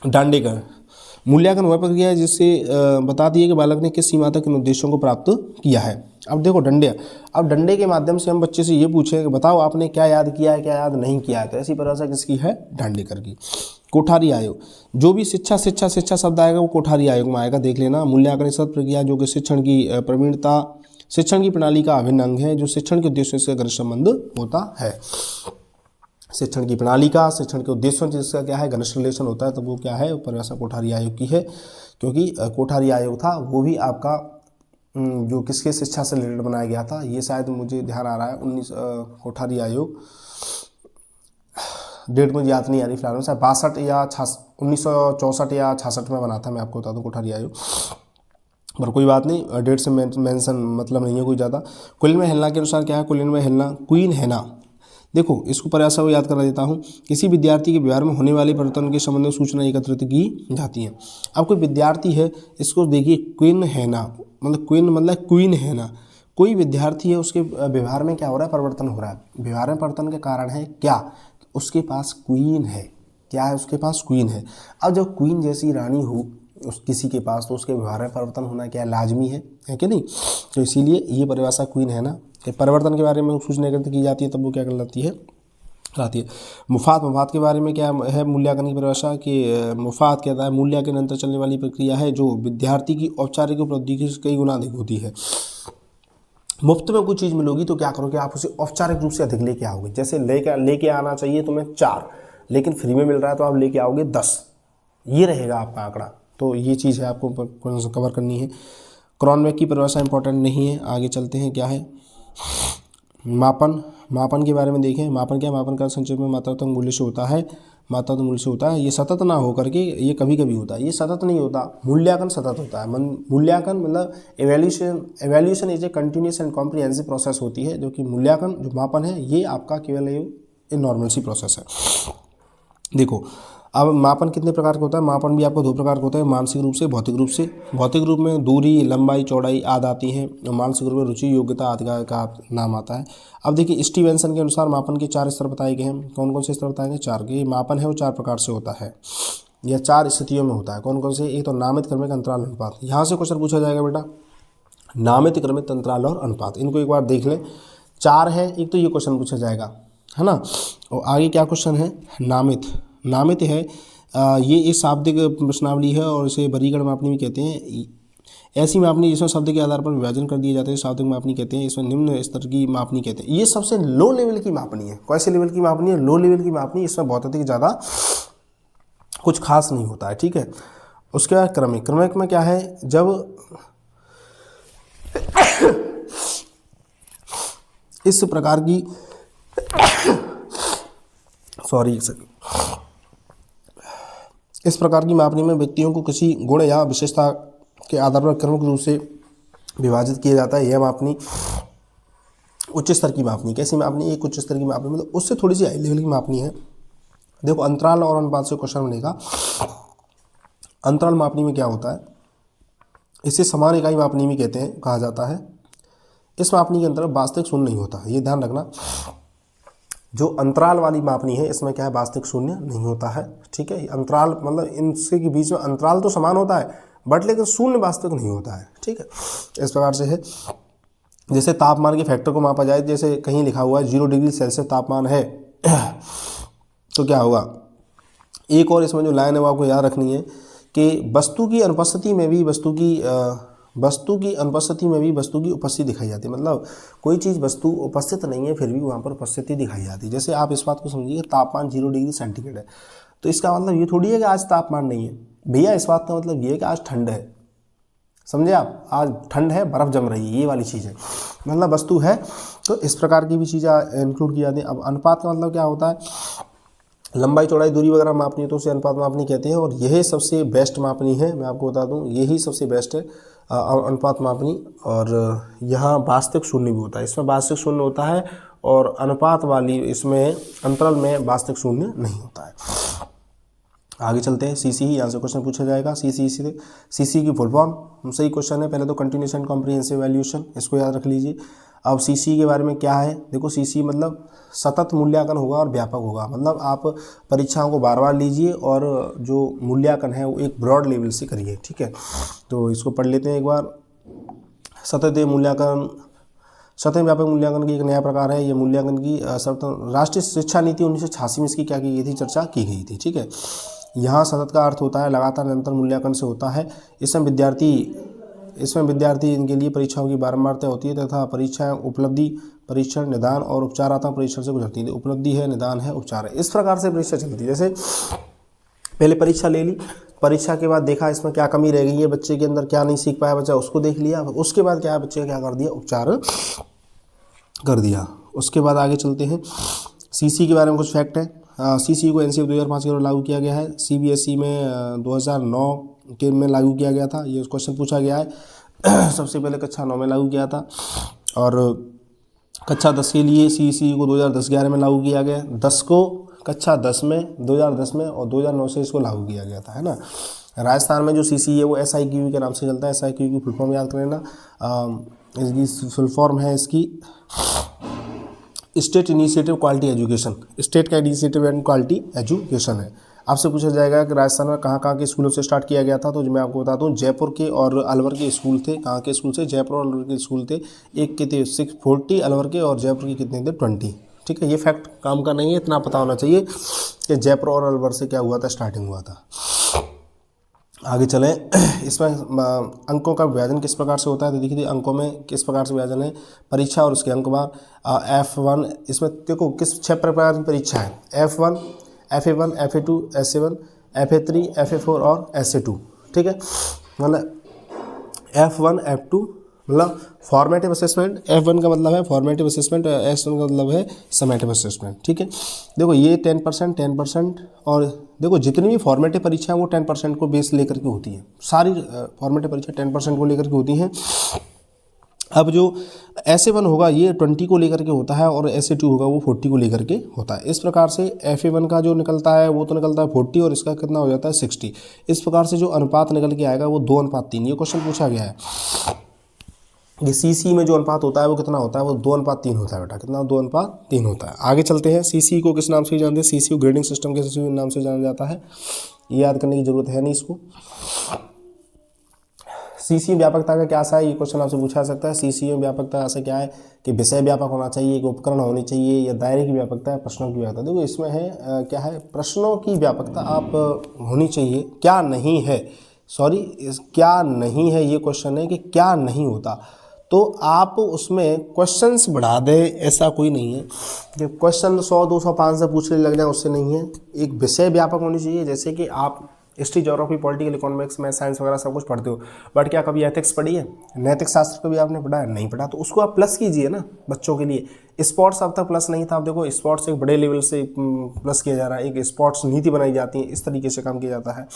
Speaker 1: दांडेकर, मूल्यांकन वह प्रक्रिया है जिससे बताती है कि बालक ने किस सीमा तक इन उद्देश्यों को प्राप्त किया है। अब देखो डंडे, अब डंडे के माध्यम से हम बच्चे से ये पूछें कि बताओ आपने क्या याद किया है, क्या याद नहीं किया है, तो ऐसी परिभाषा किसकी है, दांडेकर की। कोठारी आयोग, जो भी शिक्षा शब्द आएगा वो कोठारी आयोग में आएगा, देख लेना। मूल्यांकन सत प्रक्रिया जो कि शिक्षण की प्रवीणता, शिक्षण की प्रणाली का अभिन्न अंग है, जो शिक्षण के उद्देश्यों से घनिष्ठ संबंध होता है। शिक्षण की प्रणाली का शिक्षण के उद्देश्यों से जिसका क्या है, घनिष्ठ रिलेशन होता है, तो वो क्या है, परिभाषा कोठारी आयोग की है। क्योंकि कोठारी आयोग था वो भी आपका जो किसके शिक्षा से रिलेटेड बनाया गया था, ये शायद मुझे ध्यान आ रहा है 19 कोठारी आयोग, डेट मुझे याद नहीं आ रही फिलहाल में, शायद 62 या 1964 या 66 में बना था, मैं आपको बता दूं कोठारी आयोग। पर कोई बात नहीं, डेट से मेंशन मतलब नहीं है कोई ज़्यादा। कुलीन में हेलना के अनुसार क्या है, कुलीन में हेलना, क्वीन है ना। देखो इसको परिभाषा को याद करा देता हूँ। किसी विद्यार्थी के व्यवहार में होने वाले परिवर्तन के संबंध में सूचना एकत्रित की जाती है। अब कोई विद्यार्थी है, इसको देखिए क्वीन है ना, मतलब क्वीन मतलब क्वीन है ना, कोई विद्यार्थी है, उसके व्यवहार में क्या हो रहा है, परिवर्तन हो रहा है। व्यवहार में परिवर्तन के कारण है क्या, उसके पास क्वीन है। क्या है, उसके पास क्वीन है। अब जब क्वीन जैसी रानी हो उस किसी के पास, तो उसके व्यवहार में परिवर्तन होना क्या लाजमी है कि नहीं। तो इसीलिए ये परिभाषा क्वीन है ना कि परिवर्तन के बारे में सूचना एकत्रित की जाती है, तब वो क्या कहलाती है, आती है। मुफाद के बारे में क्या है, मूल्यांकन की परिभाषा कि मुफाद कहता है मूल्यांकन अंतर चलने वाली प्रक्रिया है जो विद्यार्थी की औपचारिक उपलब्धि से कई गुना अधिक होती है। मुफ्त में कोई चीज़ मिलोगी तो क्या करोगे, आप उसे औपचारिक रूप से अधिक लेके आओगे। जैसे लेके आना चाहिए तुम्हें 4, लेकिन फ्री में मिल रहा है तो आप लेके आओगे 10, ये रहेगा आपका आंकड़ा। तो ये चीज़ है आपको कवर करनी है। क्रॉनबेक की परिभाषा इंपॉर्टेंट नहीं है। आगे चलते हैं, क्या है मापन के बारे में देखें। मापन क्या, मापन का संक्षेप में मात्रात्मक मूल्य से होता है, मात्रात्मक मूल्य से होता है। ये सतत ना हो करके ये कभी कभी होता है, ये सतत नहीं होता। मूल्यांकन सतत होता है। मूल्यांकन मतलब evaluation is a continuous and comprehensive process होती है, जो कि मूल्यांकन जो मापन है ये आपका केवल एक नॉर्मल सी प्रोसेस है। देखो अब मापन कितने प्रकार का होता है, मापन भी आपको 2 प्रकार का होता है, मानसिक रूप से, भौतिक रूप से। भौतिक रूप में दूरी, लंबाई, चौड़ाई आदि आती हैं, और मानसिक रूप में रुचि, योग्यता आदि का नाम आता है। अब देखिए स्टीवेंसन के अनुसार मापन के 4 स्तर बताए गए हैं। कौन कौन से स्तर बताए गए, 4 के। मापन है वो 4 प्रकार से होता है, यह 4 स्थितियों में होता है। कौन कौन से, एक तो नामित, क्रमिक, अंतराल, अनुपात। यहाँ से क्वेश्चन पूछा जाएगा बेटा, नामित, क्रमिक, अंतराल और अनुपात, इनको एक बार देख लें। 4 है, एक तो ये क्वेश्चन पूछा जाएगा, है ना। और आगे क्या क्वेश्चन है, नामित है ये एक शाब्दिक प्रश्नावली है और इसे वर्गीकरण मापनी भी कहते हैं। ऐसी मापनी जिसमें शब्द के आधार पर विभाजन कर दिए जाते हैं शाब्दिक मापनी कहते हैं। इसमें निम्न स्तर की मापनी कहते हैं। ये सबसे लो लेवल की मापनी है। कैसे लेवल की मापनी है, लो लेवल की मापनी। इसमें बहुत अधिक ज़्यादा कुछ खास नहीं होता है, ठीक है। उसके बाद क्रमिक में क्या है, जब इस प्रकार की इस प्रकार की मापनी में व्यक्तियों को किसी गुण या विशेषता के आधार पर क्रमिक रूप से विभाजित किया जाता है। यह मापनी उच्च स्तर की मापनी। कैसी मापनी, एक उच्च स्तर की मापनी मतलब उससे थोड़ी सी हाई लेवल की मापनी है। देखो अंतराल और अनुपात से क्वेश्चन बनेगा। अंतराल मापनी में क्या होता है, इसे समान इकाई मापनी भी कहते हैं, कहा जाता है। इस मापनी के अंतर्गत वास्तविक शून्य नहीं होता, ये ध्यान रखना। जो अंतराल वाली मापनी है इसमें क्या है, वास्तविक शून्य नहीं होता है, ठीक है। अंतराल मतलब इनसे के बीच में अंतराल तो समान होता है बट लेकिन शून्य वास्तविक नहीं होता है, ठीक है। इस प्रकार से है। जैसे तापमान के फैक्टर को मापा जाए, जैसे कहीं लिखा हुआ है 0 डिग्री सेल्सियस तापमान है तो क्या होगा, एक और इसमें जो लाइन है वो आपको याद रखनी है कि वस्तु की अनुपस्थिति में भी वस्तु की उपस्थिति दिखाई जाती है। मतलब कोई चीज़ वस्तु उपस्थित नहीं है फिर भी वहाँ पर उपस्थिति दिखाई जाती है। जैसे आप इस बात को समझिए, तापमान 0 डिग्री सेंटीग्रेड है, तो इसका मतलब ये थोड़ी है कि आज तापमान नहीं है भैया। इस बात का मतलब ये है कि आज ठंड है, समझे आप, आज ठंड है, बर्फ़ जम रही है, ये वाली चीज़ है, मतलब वस्तु है। तो इस प्रकार की भी चीज़ें इंक्लूड की जाती हैं। अब अनुपात का मतलब क्या होता है, लंबाई, चौड़ाई, दूरी वगैरह मापनी है तो उसे अनुपात मापनी कहते हैं। और यही सबसे बेस्ट मापनी है, मैं आपको बता दूं, यही सबसे बेस्ट है अनुपात मापनी। और यहाँ वास्तविक शून्य भी होता है, इसमें वास्तविक शून्य होता है और अनुपात वाली इसमें अंतराल में वास्तविक शून्य नहीं होता है। आगे चलते हैं, सीसी ही यहाँ से क्वेश्चन पूछा जाएगा। सीसी की फुल फॉर्म सही क्वेश्चन है। पहले तो कंटिन्यूस एंड कॉम्प्रिहेंसिव इवैल्यूएशन, इसको याद रख लीजिए। अब सीसी के बारे में क्या है, देखो सीसी मतलब सतत मूल्यांकन होगा और व्यापक होगा। मतलब आप परीक्षाओं को बार बार लीजिए और जो मूल्यांकन है वो एक ब्रॉड लेवल से करिए, ठीक है। तो इसको पढ़ लेते हैं एक बार। सतत व्यापक मूल्यांकन की एक नया प्रकार है। ये मूल्यांकन की राष्ट्रीय शिक्षा नीति 1986 में इसकी क्या की गई थी, चर्चा की गई थी, ठीक है। यहाँ सतत का अर्थ होता है लगातार निरंतर मूल्यांकन से होता है। इसमें विद्यार्थी इनके लिए परीक्षाओं की बारंबारता होती है तथा परीक्षाएं उपलब्धि, परीक्षण, निदान और उपचारात्मक परीक्षण से गुजरती है। उपलब्धि है, निदान है, उपचार है, इस प्रकार से परीक्षा चलती है। जैसे पहले परीक्षा ले ली, परीक्षा के बाद देखा इसमें क्या कमी रह गई है, बच्चे के अंदर क्या नहीं सीख पाया बच्चा, उसको देख लिया। उसके बाद क्या बच्चे का क्या कर दिया, उपचार कर दिया। उसके बाद आगे चलते हैं, सीसी के बारे में कुछ फैक्ट है। सीसी को एनसीएफ 2005 के लागू किया गया है। सीबीएसई में 2009 के में लागू किया गया था। ये क्वेश्चन पूछा गया है। सबसे पहले कक्षा 9 में लागू किया था और कक्षा 10 के लिए CEC को 2010-11 में लागू किया गया, 10 को कक्षा 10 में 2010 में और 2009 से इसको लागू किया गया था, है ना। राजस्थान में जो CC है वो SIQE के नाम से चलता है। SIQE की फुल फॉर्म याद कर लेना, इसकी फुल फॉर्म है इसकी state initiative quality education, state का इनिशिएटिव एंड क्वालिटी एजुकेशन है। आपसे पूछा जाएगा कि राजस्थान में कहाँ कहाँ के स्कूलों से स्टार्ट किया गया था, तो मैं आपको बताता हूँ जयपुर के और अलवर के स्कूल थे। कहाँ के स्कूल से? जयपुर और अलवर के स्कूल थे। एक के थे 640 अलवर के और जयपुर के कितने थे? 20। ठीक है, ये फैक्ट काम का नहीं है, इतना पता होना चाहिए कि जयपुर और अलवर से क्या हुआ था, स्टार्टिंग हुआ था। आगे चलें, इसमें अंकों का विभाजन किस प्रकार से होता है, तो देखिए अंकों में किस प्रकार से विभाजन है, परीक्षा और उसके अंक बार। F1 इसमें देखो किस 6 प्रकार की परीक्षा है, F1, FA1, FA2, SA1, FA3, FA4 और SA2। ठीक है, मतलब F1, F2 मतलब फॉर्मेटिव असेसमेंट, F1 का मतलब है फॉर्मेटिव असेसमेंट, S1 का मतलब है समेटिव असेसमेंट। ठीक है, देखो ये 10% और देखो जितनी भी फॉर्मेटिव परीक्षा है वो 10% को बेस लेकर के होती है। सारी फॉर्मेटिव परीक्षा 10% को लेकर के होती हैं। अब जो SA1 होगा ये 20 को लेकर के होता है और SA2 होगा वो 40 को लेकर के होता है। इस प्रकार से FA1 का जो निकलता है वो तो निकलता है 40 और इसका कितना हो जाता है 60। इस प्रकार से जो अनुपात निकल के आएगा वो 2:3। ये क्वेश्चन पूछा गया है, ये CC में जो अनुपात होता है वो कितना होता है, वो 2:3 होता है बेटा। कितना? 2:3 होता है। आगे चलते हैं, CC को किस नाम से जानते हैं? CC को ग्रेडिंग सिस्टम के नाम से जाना जाता है। ये याद करने की जरूरत है नहीं इसको। CC व्यापकता का क्या आशा है, ये क्वेश्चन आपसे पूछा जा सकता है। CC में व्यापकता आशा क्या है कि विषय व्यापक होना चाहिए, एक उपकरण होनी चाहिए, या दायरे की व्यापकता है, प्रश्नों की व्यापकता। देखो इसमें है क्या है, प्रश्नों की व्यापकता आप होनी चाहिए, क्या नहीं है, क्या नहीं है, ये क्वेश्चन है कि क्या नहीं होता। तो आप उसमें क्वेश्चंस बढ़ा दें, ऐसा कोई नहीं है कि क्वेश्चन 100, 200, 500 पूछने लग जाए, उससे नहीं है। एक विषय व्यापक होनी चाहिए, जैसे कि आप history, geography, political, economics, math, science वगैरह सब कुछ पढ़ते हो, बट क्या कभी एथिक्स पढ़ी है, नैतिक शास्त्र कभी आपने पढ़ा है? नहीं पढ़ा। तो उसको आप प्लस कीजिए ना बच्चों के लिए। स्पोर्ट्स अब तक प्लस नहीं था, आप देखो स्पोर्ट्स एक बड़े लेवल से प्लस किया जा रहा है, एक स्पोर्ट्स नीति बनाई जाती है, इस तरीके से काम किया जाता है।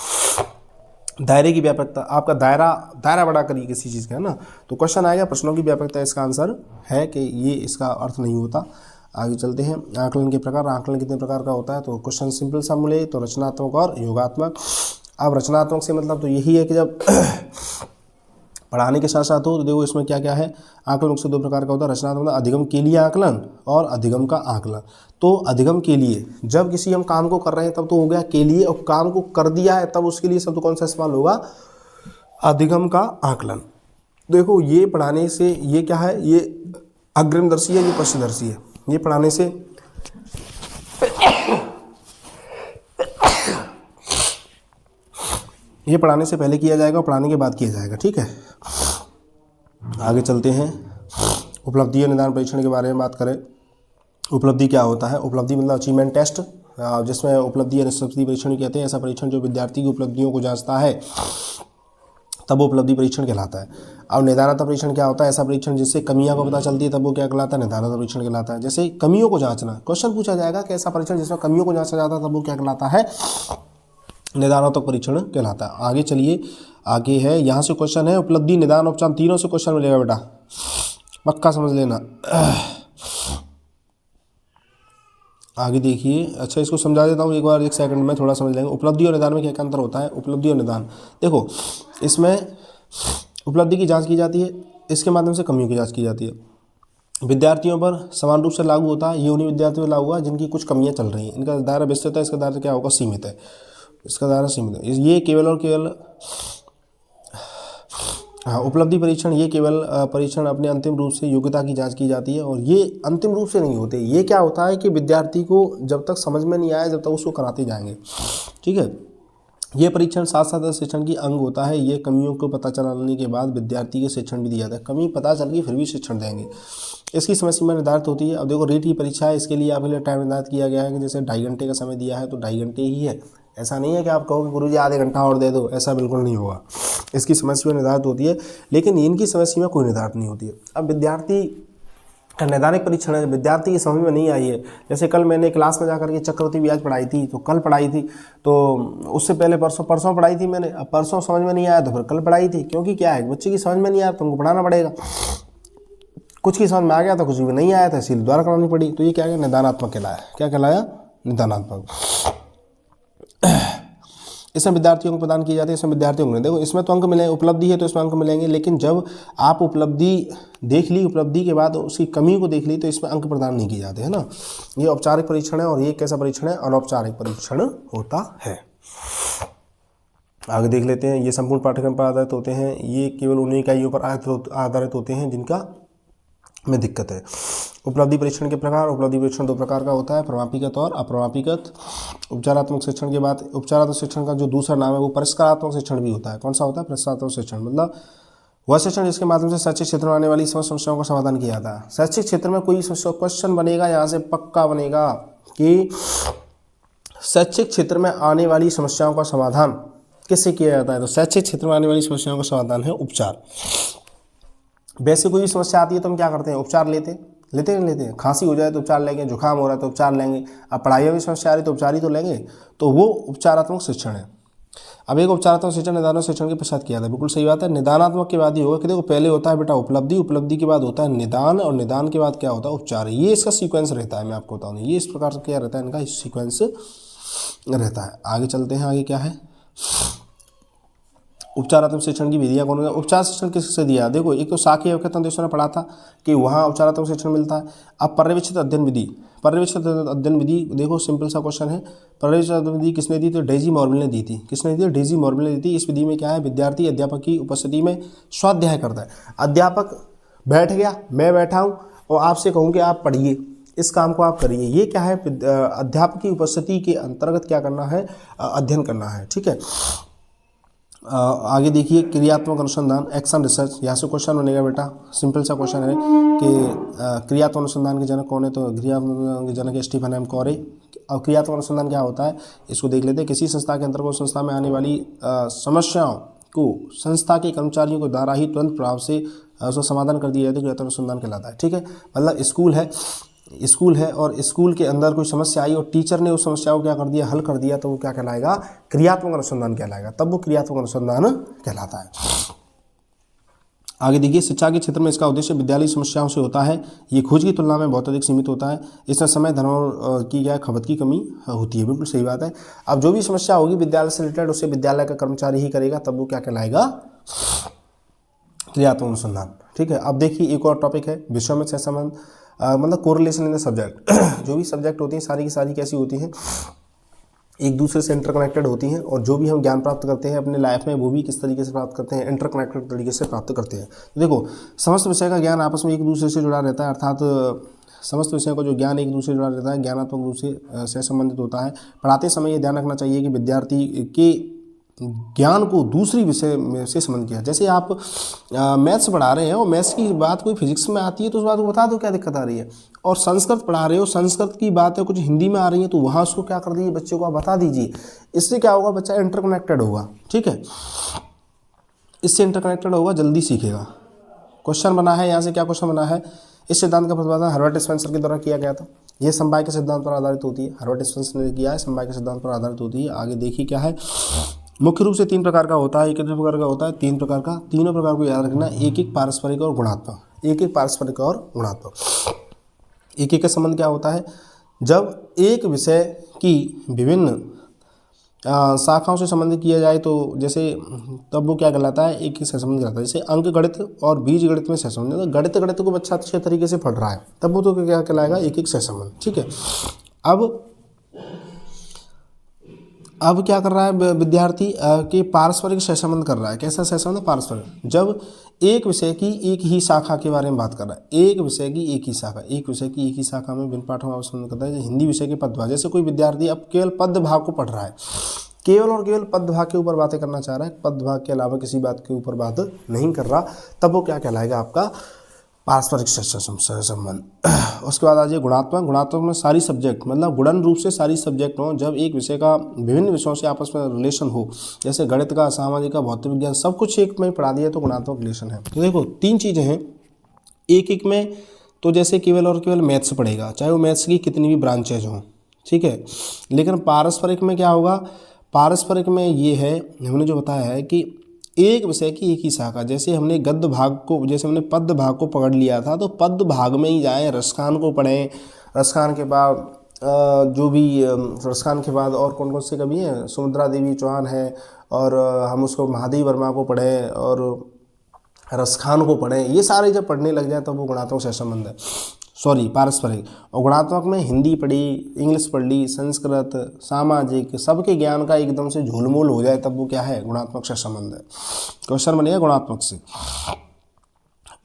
Speaker 1: दायरे की व्यापकता, आपका दायरा बड़ा करिए किसी चीज़ का, है ना। तो क्वेश्चन आएगा प्रश्नों की व्यापकता, इसका आंसर है कि ये इसका अर्थ नहीं होता। आगे चलते हैं, आकलन के प्रकार। आकलन कितने प्रकार का होता है, तो क्वेश्चन सिंपल सा मिले तो रचनात्मक और योगात्मक। अब रचनात्मक से मतलब तो यही है कि जब पढ़ाने के साथ साथ हो, तो देखो इसमें क्या क्या है। आकलन मुख्य 2 प्रकार का होता है। रचनात्मक अधिगम के लिए आकलन और अधिगम का आकलन। तो अधिगम के लिए जब किसी हम काम को कर रहे हैं तब तो हो गया के लिए, और काम को कर दिया है तब उसके लिए शब्द कौन सा इस्तेमाल होगा, अधिगम का आकलन। देखो ये पढ़ाने से ये क्या है, ये अग्रिमदर्शी है, ये पश्चदर्शी है। ये पढ़ाने से पहले किया जाएगा और पढ़ाने के बाद किया जाएगा। ठीक है, आगे चलते हैं, उपलब्धि और निदान परीक्षण के बारे में बात करें। उपलब्धि क्या होता है? उपलब्धि मतलब अचीवमेंट टेस्ट, जिसमें उपलब्धि या निष्पत्ति परीक्षण कहते हैं। ऐसा परीक्षण जो विद्यार्थी की उपलब्धियों को जांचता है तब वो उपलब्धि परीक्षण कहलाता है। अब निदानात्मक परीक्षण क्या होता है? ऐसा परीक्षण जिससे कमियां को पता चलती है तब वो क्या कहलाता है? निदानात्मक परीक्षण कहलाता है। जैसे कमियों को जांचना, क्वेश्चन पूछा जाएगा कि ऐसा परीक्षण जिसमें कमियों को जांचा जाता है तब वो क्या कहलाता है? निदानात्मक परीक्षण कहलाता है। आगे चलिए, आगे है, यहाँ से क्वेश्चन है उपलब्धि, निदान, उपचार, तीनों से क्वेश्चन मिलेगा बेटा, पक्का समझ लेना। आगे देखिए, अच्छा इसको समझा देता हूँ एक बार, 1 सेकंड में थोड़ा समझ लेंगे। उपलब्धि और निदान में क्या क्या अंतर होता है? उपलब्धि और निदान, देखो इसमें उपलब्धि की जांच की जाती है, इसके माध्यम से कमियों की जांच की जाती है। विद्यार्थियों पर समान रूप से लागू होता है, ये उन्हीं विद्यार्थियों पर लागू हुआ जिनकी कुछ कमियां चल रही हैं। इनका दायरा विस्तृत है, इसका दायरा क्या होगा? सीमित है। इसका दायरा सीमित है। ये केवल और केवल उपलब्धि परीक्षण, ये केवल परीक्षण अपने अंतिम रूप से योग्यता की जांच की जाती है, और ये अंतिम रूप से नहीं होते। ये क्या होता है कि विद्यार्थी को जब तक समझ में नहीं आया जब तक उसको कराते जाएंगे। ठीक है, ये परीक्षण साथ साथ शिक्षण की अंग होता है। ये कमियों को पता चलाने के बाद विद्यार्थी के शिक्षण भी दिया जाता है। कमी पता चल गई फिर भी शिक्षण देंगे। इसकी समय सीमा निर्धारित होती है। अब देखो रीट की परीक्षा है, इसके लिए आपके लिए टाइम निर्धारित किया गया है कि जैसे 2.5 घंटे का समय दिया है तो 2.5 घंटे ही है। ऐसा नहीं है कि आप कहो कि गुरुजी आधे घंटा और दे दो, ऐसा बिल्कुल नहीं होगा। इसकी समय सीमा निर्धारित होती है, लेकिन इनकी समय सीमा कोई निर्धारित नहीं होती है। अब विद्यार्थी नैदानिक परीक्षण है, विद्यार्थी की समझ में नहीं आई है। जैसे कल मैंने क्लास में जाकर के चक्रवृद्धि ब्याज पढ़ाई थी, तो कल पढ़ाई थी, तो उससे पहले परसों पढ़ाई थी मैंने। अब परसों समझ में नहीं आया तो फिर कल पढ़ाई थी, क्योंकि क्या है, बच्चे की समझ में नहीं आया तो उनको पढ़ाना पड़ेगा। कुछ की समझ में आ गया था, कुछ भी नहीं आया था, इसलिए दोबारा करानी पड़ी। तो ये क्या है, निदानात्मक कहलाया। क्या कहलाया, निदानात्मक। इसमें विद्यार्थियों को प्रदान किए जाते हैं, इसमें विद्यार्थियों को देखो, इसमें तो अंक मिले, उपलब्धि है तो इसमें अंक मिलेंगे, लेकिन जब आप उपलब्धि देख ली, उपलब्धि के बाद उसकी कमी को देख ली, तो इसमें अंक प्रदान नहीं किए जाते, है ना। ये औपचारिक परीक्षण है, और ये कैसा परीक्षण है, अनौपचारिक परीक्षण होता है। आगे देख लेते हैं। ये संपूर्ण पाठ्यक्रम पर आधारित होते हैं, ये केवल उन इकाइयों पर आधारित होते हैं जिनका में दिक्कत है। उपलब्धि परीक्षण के प्रकार, उपलब्धि परीक्षण दो प्रकार का होता है, प्रमापीगत और अप्रमापीगत। उपचारात्मक शिक्षण के बाद, उपचारात्मक शिक्षण का जो दूसरा नाम है वो परिष्कारात्मक शिक्षण भी होता है। कौन सा होता है, परिष्कारात्मक शिक्षण, मतलब वह शिक्षण जिसके माध्यम से शैक्षिक क्षेत्र में आने वाली समस्याओं का समाधान किया जाता है। शैक्षिक क्षेत्र में कोई क्वेश्चन बनेगा, यहाँ से पक्का बनेगा कि शैक्षिक क्षेत्र में आने वाली समस्याओं का समाधान किससे किया जाता है, तो शैक्षिक क्षेत्र में आने वाली समस्याओं का समाधान है उपचार। वैसे कोई भी समस्या आती है तो हम क्या करते हैं, उपचार लेते हैं। खांसी हो जाए तो उपचार लेंगे, जुकाम हो रहा है तो उपचार लेंगे। अब पढ़ाई में भी समस्या आ रही तो उपचार ही तो लेंगे, तो वो उपचारात्मक शिक्षण है। अब एक उपचारात्मक शिक्षण निदानात्मक शिक्षण के पश्चात किया था, बिल्कुल सही बात है। निदानात्मक के बाद ही होगा कि देखो, पहले होता है बेटा उपलब्धि, उपलब्धि के बाद होता है निदान, और निदान के बाद क्या होता है, उपचार। ये इसका सीक्वेंस रहता है, मैं आपको बताऊँ, ये इस प्रकार से क्या रहता है, इनका सीक्वेंस रहता है। आगे चलते हैं, आगे क्या है, उपचारात्मक शिक्षण की विधियाँ कौन है। उपचार शिक्षण किससे दिया, देखो, एक तो साखी अवक्षेपण ने पढ़ा था कि वहाँ उपचारात्मक शिक्षण मिलता है। अब पर्यवेक्षित अध्ययन विधि, पर्यवेक्षित अध्ययन विधि, देखो सिंपल सा क्वेश्चन है। पर्यवेक्षित अध्ययन विधि किसने दी, तो डेजी मॉर्विल ने दी थी। किसने दी, डेजी मॉर्विल ने दी थी। इस विधि में क्या है, विद्यार्थी अध्यापक की उपस्थिति में स्वाध्याय करता है। अध्यापक बैठ गया, मैं बैठा हूँ और आपसे कहूँ कि आप पढ़िए, इस काम को आप करिए। ये क्या है, अध्यापक की उपस्थिति के अंतर्गत क्या करना है, अध्ययन करना है, ठीक है। आगे देखिए, क्रियात्मक अनुसंधान, एक्शन रिसर्च। यहाँ से क्वेश्चन बनेगा बेटा, सिंपल सा क्वेश्चन है कि क्रियात्मक अनुसंधान के जनक कौन है, तो क्रियात्मक के जनक स्टीफन एम कॉरे। और क्रियात्मक अनुसंधान क्या होता है, इसको देख लेते हैं। किसी संस्था के अंतर्गत संस्था में आने वाली समस्याओं को संस्था के कर्मचारियों के द्वारा ही तुरंत प्रभाव से उसका समाधान कर दिया जाता है, क्रियात्मक अनुसंधान कहलाता है, ठीक है। मतलब स्कूल है और स्कूल के अंदर कोई समस्या आई और टीचर ने उस समस्या को क्या कर दिया, हल कर दिया, तो वो क्या कहलाएगा, क्रियात्मक अनुसंधान कहलाएगा, तब वो क्रियात्मक अनुसंधान कहलाता है। आगे देखिए, शिक्षा के क्षेत्र में इसका उद्देश्य विद्यालय समस्याओं से होता है। ये खोज की तुलना में बहुत अधिक सीमित होता है। इसमें समय, धन की क्या खपत की कमी होती है, बिल्कुल सही बात है। अब जो भी समस्या होगी विद्यालय से रिलेटेड, उससे विद्यालय का कर्मचारी ही करेगा, तब वो क्या कहलाएगा, क्रियात्मक अनुसंधान, ठीक है। अब देखिए, एक और टॉपिक है विषयों में सहसंबंध, मतलब कोरिलेशन इन द सब्जेक्ट। जो भी सब्जेक्ट होती हैं सारी की सारी कैसी होती हैं, एक दूसरे से इंटरकनेक्टेड होती हैं, और जो भी हम ज्ञान प्राप्त करते हैं अपने लाइफ में वो भी किस तरीके से प्राप्त करते हैं, इंटरकनेक्टेड तरीके से प्राप्त करते हैं। तो देखो, समस्त विषय का ज्ञान आपस में एक दूसरे से जुड़ा रहता है, अर्थात समस्त विषयों का जो ज्ञान एक दूसरे से जुड़ा रहता है, ज्ञानात्मक रूप से सहसंबंधित होता है। पढ़ाते समय ये ध्यान रखना चाहिए कि विद्यार्थी के ज्ञान को दूसरी विषय से संबंध किया। जैसे आप मैथ्स पढ़ा रहे हैं और मैथ्स की बात कोई फिजिक्स में आती है तो उस बात को बता दो क्या दिक्कत आ रही है, और संस्कृत पढ़ा रहे हो, संस्कृत की बात है कुछ हिंदी में आ रही है तो वहाँ उसको क्या कर दीजिए, बच्चे को आप बता दीजिए। इससे क्या होगा, बच्चा इंटरकनेक्टेड होगा, ठीक है, इससे इंटरकनेक्टेड होगा, जल्दी सीखेगा। क्वेश्चन बना है, यहाँ से क्या क्वेश्चन बना है, इस सिद्धांत का प्रतिपादन हर्बर्ट स्पेंसर के द्वारा किया गया था। यह समवाय के सिद्धांत पर आधारित होती है, हर्बर्ट स्पेंसर ने किया है, समवाय के सिद्धांत पर आधारित होती है। आगे देखिए क्या है, मुख्य रूप से तीन प्रकार का होता है, कितने प्रकार का होता है, तीन प्रकार का। तीनों प्रकार को याद रखना, एक एक पारस्परिक और गुणात्मक, एक एक पारस्परिक और गुणात्मक। एक एक का संबंध क्या होता है, जब एक विषय की विभिन्न शाखाओं से संबंधित किया जाए तो जैसे तब वो क्या कहलाता है, एक ही सहसंबंध कहलाता है। जैसे अंक गणित और बीज गणित में सहसंबंध, गणित को बच्चा अच्छे तरीके से पढ़ रहा है तब वो तो क्या कहलाएगा, एक एक सहसंबंध, ठीक है। अब क्या कर रहा है विद्यार्थी के पारस्परिक सहसंबंध कर रहा है। कैसा सहसंबंध, पारस्परिक, जब एक विषय की एक ही शाखा के बारे में बात कर रहा है, एक विषय की एक ही शाखा में विभिन्न पाठों का संबंध करता है। जैसे हिंदी विषय के पदभाग, जैसे कोई विद्यार्थी अब केवल पद भाग को पढ़ रहा है, केवल और केवल पद भाग के ऊपर बातें करना चाह रहा है, पद भाग के अलावा किसी बात के ऊपर बात नहीं कर रहा, तब वो क्या कहलाएगा, आपका पारस्परिक सहसंबंध। उसके बाद आ जाइए गुणात्मक में सारी सब्जेक्ट, मतलब गुणन रूप से सारी सब्जेक्ट हो, जब एक विषय का विभिन्न विषयों से आपस में रिलेशन हो, जैसे गणित का, सामाजिक का, भौतिक विज्ञान, सब कुछ एक में पढ़ा दिया तो गुणात्मक रिलेशन है। तो देखो तीन चीज़ें हैं, एक एक में तो जैसे केवल और केवल मैथ्स पढ़ेगा, चाहे वो मैथ्स की कितनी भी ब्रांचेज हों, ठीक है। लेकिन पारस्परिक में क्या होगा, पारस्परिक में ये है, हमने जो बताया है कि एक विषय की एक ही शाखा, जैसे हमने गद्य भाग को, जैसे हमने पद्य भाग को पकड़ लिया था, तो पद्य भाग में ही जाएं, रसखान को पढ़ें, रसखान के बाद जो भी रसखान के बाद और कौन कौन से कवि हैं, सुमित्रा देवी चौहान है, और हम उसको महादेवी वर्मा को पढ़ें और रसखान को पढ़ें। ये सारे जब पढ़ने लग जाए तब वो गुणात्मक सहसंबंध है, सॉरी पारस्परिक। और गुणात्मक में हिंदी पढ़ी, इंग्लिश पढ़ ली, संस्कृत, सामाजिक, सबके ज्ञान का एकदम से झोलमोल हो जाए तब वो क्या है, गुणात्मक सहसंबंध है। क्वेश्चन बनेगा गुणात्मक से।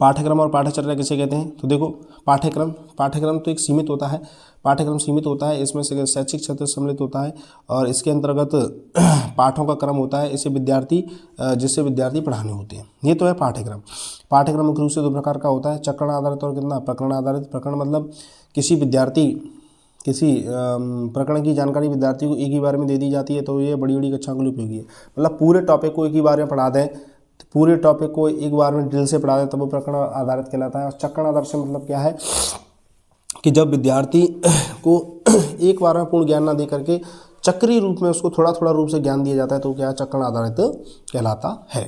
Speaker 1: पाठ्यक्रम और पाठ्यचर्या किसे कहते हैं, तो देखो पाठ्यक्रम तो एक सीमित होता है, पाठ्यक्रम सीमित होता है, इसमें से शैक्षिक क्षेत्र सम्मिलित होता है और इसके अंतर्गत पाठों का क्रम होता है, जिससे विद्यार्थी पढ़ाने होते हैं। ये तो है पाठ्यक्रम। पाठ्यक्रम मुख्य रूप से दो प्रकार का होता है, चक्रण आधारित और कितना, प्रकरण आधारित। प्रकरण मतलब किसी प्रकरण की जानकारी विद्यार्थी को एक ही बार में दे दी जाती है, तो ये बड़ी बड़ी कक्षा के लिए उपयोगी है। मतलब पूरे टॉपिक को एक ही बार में पढ़ा दें, पूरे टॉपिक को एक बार में डिटेल से पढ़ा दें, तब वो प्रकरण आधारित कहलाता है। और चक्रण आधारित से मतलब क्या है कि जब विद्यार्थी को एक बार में पूर्ण ज्ञान ना दे करके चक्रीय रूप में उसको थोड़ा थोड़ा रूप से ज्ञान दिया जाता है, तो क्या चक्रण आधारित कहलाता है।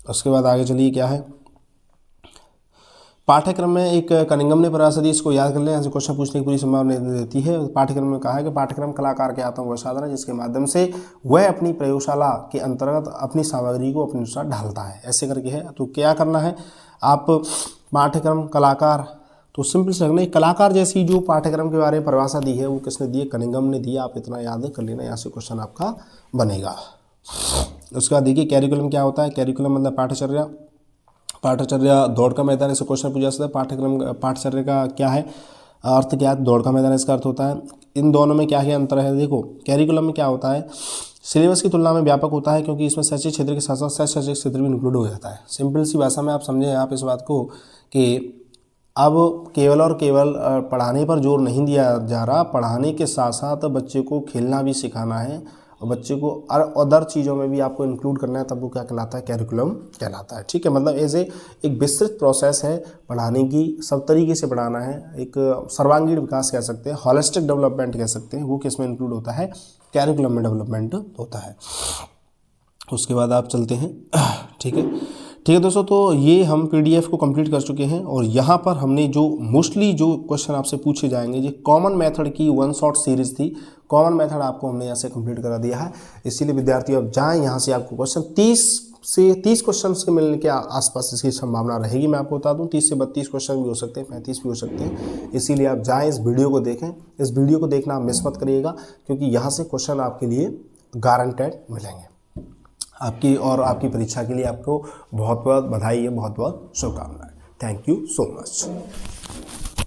Speaker 1: उसके बाद आगे चलिए क्या है, पाठ्यक्रम में एक कनिंघम ने प्रयास, इसको याद कर लें, यहाँ से क्वेश्चन पूछने की पूरी संभावना देती है। पाठ्यक्रम में कहा है कि पाठ्यक्रम कलाकार के हाथों का साधन है जिसके माध्यम से वह अपनी प्रयोगशाला के अंतर्गत अपनी सामग्री को अपने अनुसार ढालता है, ऐसे करके है। तो क्या करना है, आप पाठ्यक्रम कलाकार, तो सिंपल से रखना, कलाकार जैसी जो पाठ्यक्रम के बारे में परिभाषा दी है वो किसने दी है, कनिंघम ने दी है। आप इतना याद कर लेना, यहाँ से क्वेश्चन आपका बनेगा। उसके बाद देखिए कैरिकुलम क्या होता है। कैरिकुलम मतलब पाठ्यचर्या दौड़ का मैदान, ऐसे क्वेश्चन पूछा सकता है। पाठ्यचर्या का क्या है अर्थ, क्या है, दौड़ का मैदान इसका अर्थ होता है। इन दोनों में क्या अंतर है, देखो कैरिकुलम में क्या होता है, सिलेबस की तुलना में व्यापक होता है, क्योंकि इसमें शैक्षिक क्षेत्र के साथ साथ शैक्षिक क्षेत्र भी इंक्लूड हो जाता है। सिंपल सी भाषा में आप समझें आप इस बात को कि अब केवल और केवल पढ़ाने पर जोर नहीं दिया जा रहा, पढ़ाने के साथ साथ बच्चे को खेलना भी सिखाना है और बच्चे को अदर चीज़ों में भी आपको इंक्लूड करना है, तब वो क्या कहलाता है, कैरिकुलम कहलाता है। ठीक है, मतलब ऐसे एक विस्तृत प्रोसेस है पढ़ाने की, सब तरीके से पढ़ाना है, एक सर्वांगीण विकास कह सकते हैं, हॉलिस्टिक डेवलपमेंट कह सकते हैं, वो किस में इंक्लूड होता है, कैरिकुलम में डेवलपमेंट होता है। उसके बाद आप चलते हैं, ठीक है दोस्तों, तो ये हम पीडीएफ को कंप्लीट कर चुके हैं और यहाँ पर हमने जो मोस्टली जो क्वेश्चन आपसे पूछे जाएंगे, ये कॉमन मेथड की वन शॉट सीरीज थी। कॉमन मेथड आपको हमने यहाँ से कंप्लीट करा दिया है, इसीलिए विद्यार्थी अब जाएं यहाँ से, आपको क्वेश्चन 30 क्वेश्चन से मिलने के आसपास इसकी संभावना रहेगी। मैं आपको बता दूँ 30 से 32 क्वेश्चन भी हो सकते हैं, 35 भी हो सकते हैं, इसीलिए आप जाएँ इस वीडियो को देखें। इस वीडियो को देखना आप मिस मत करिएगा, क्योंकि यहाँ से क्वेश्चन आपके लिए गारंटेड मिलेंगे। आपकी और आपकी परीक्षा के लिए आपको बहुत बहुत बधाई है, बहुत बहुत शुभकामनाएं। Thank you so much.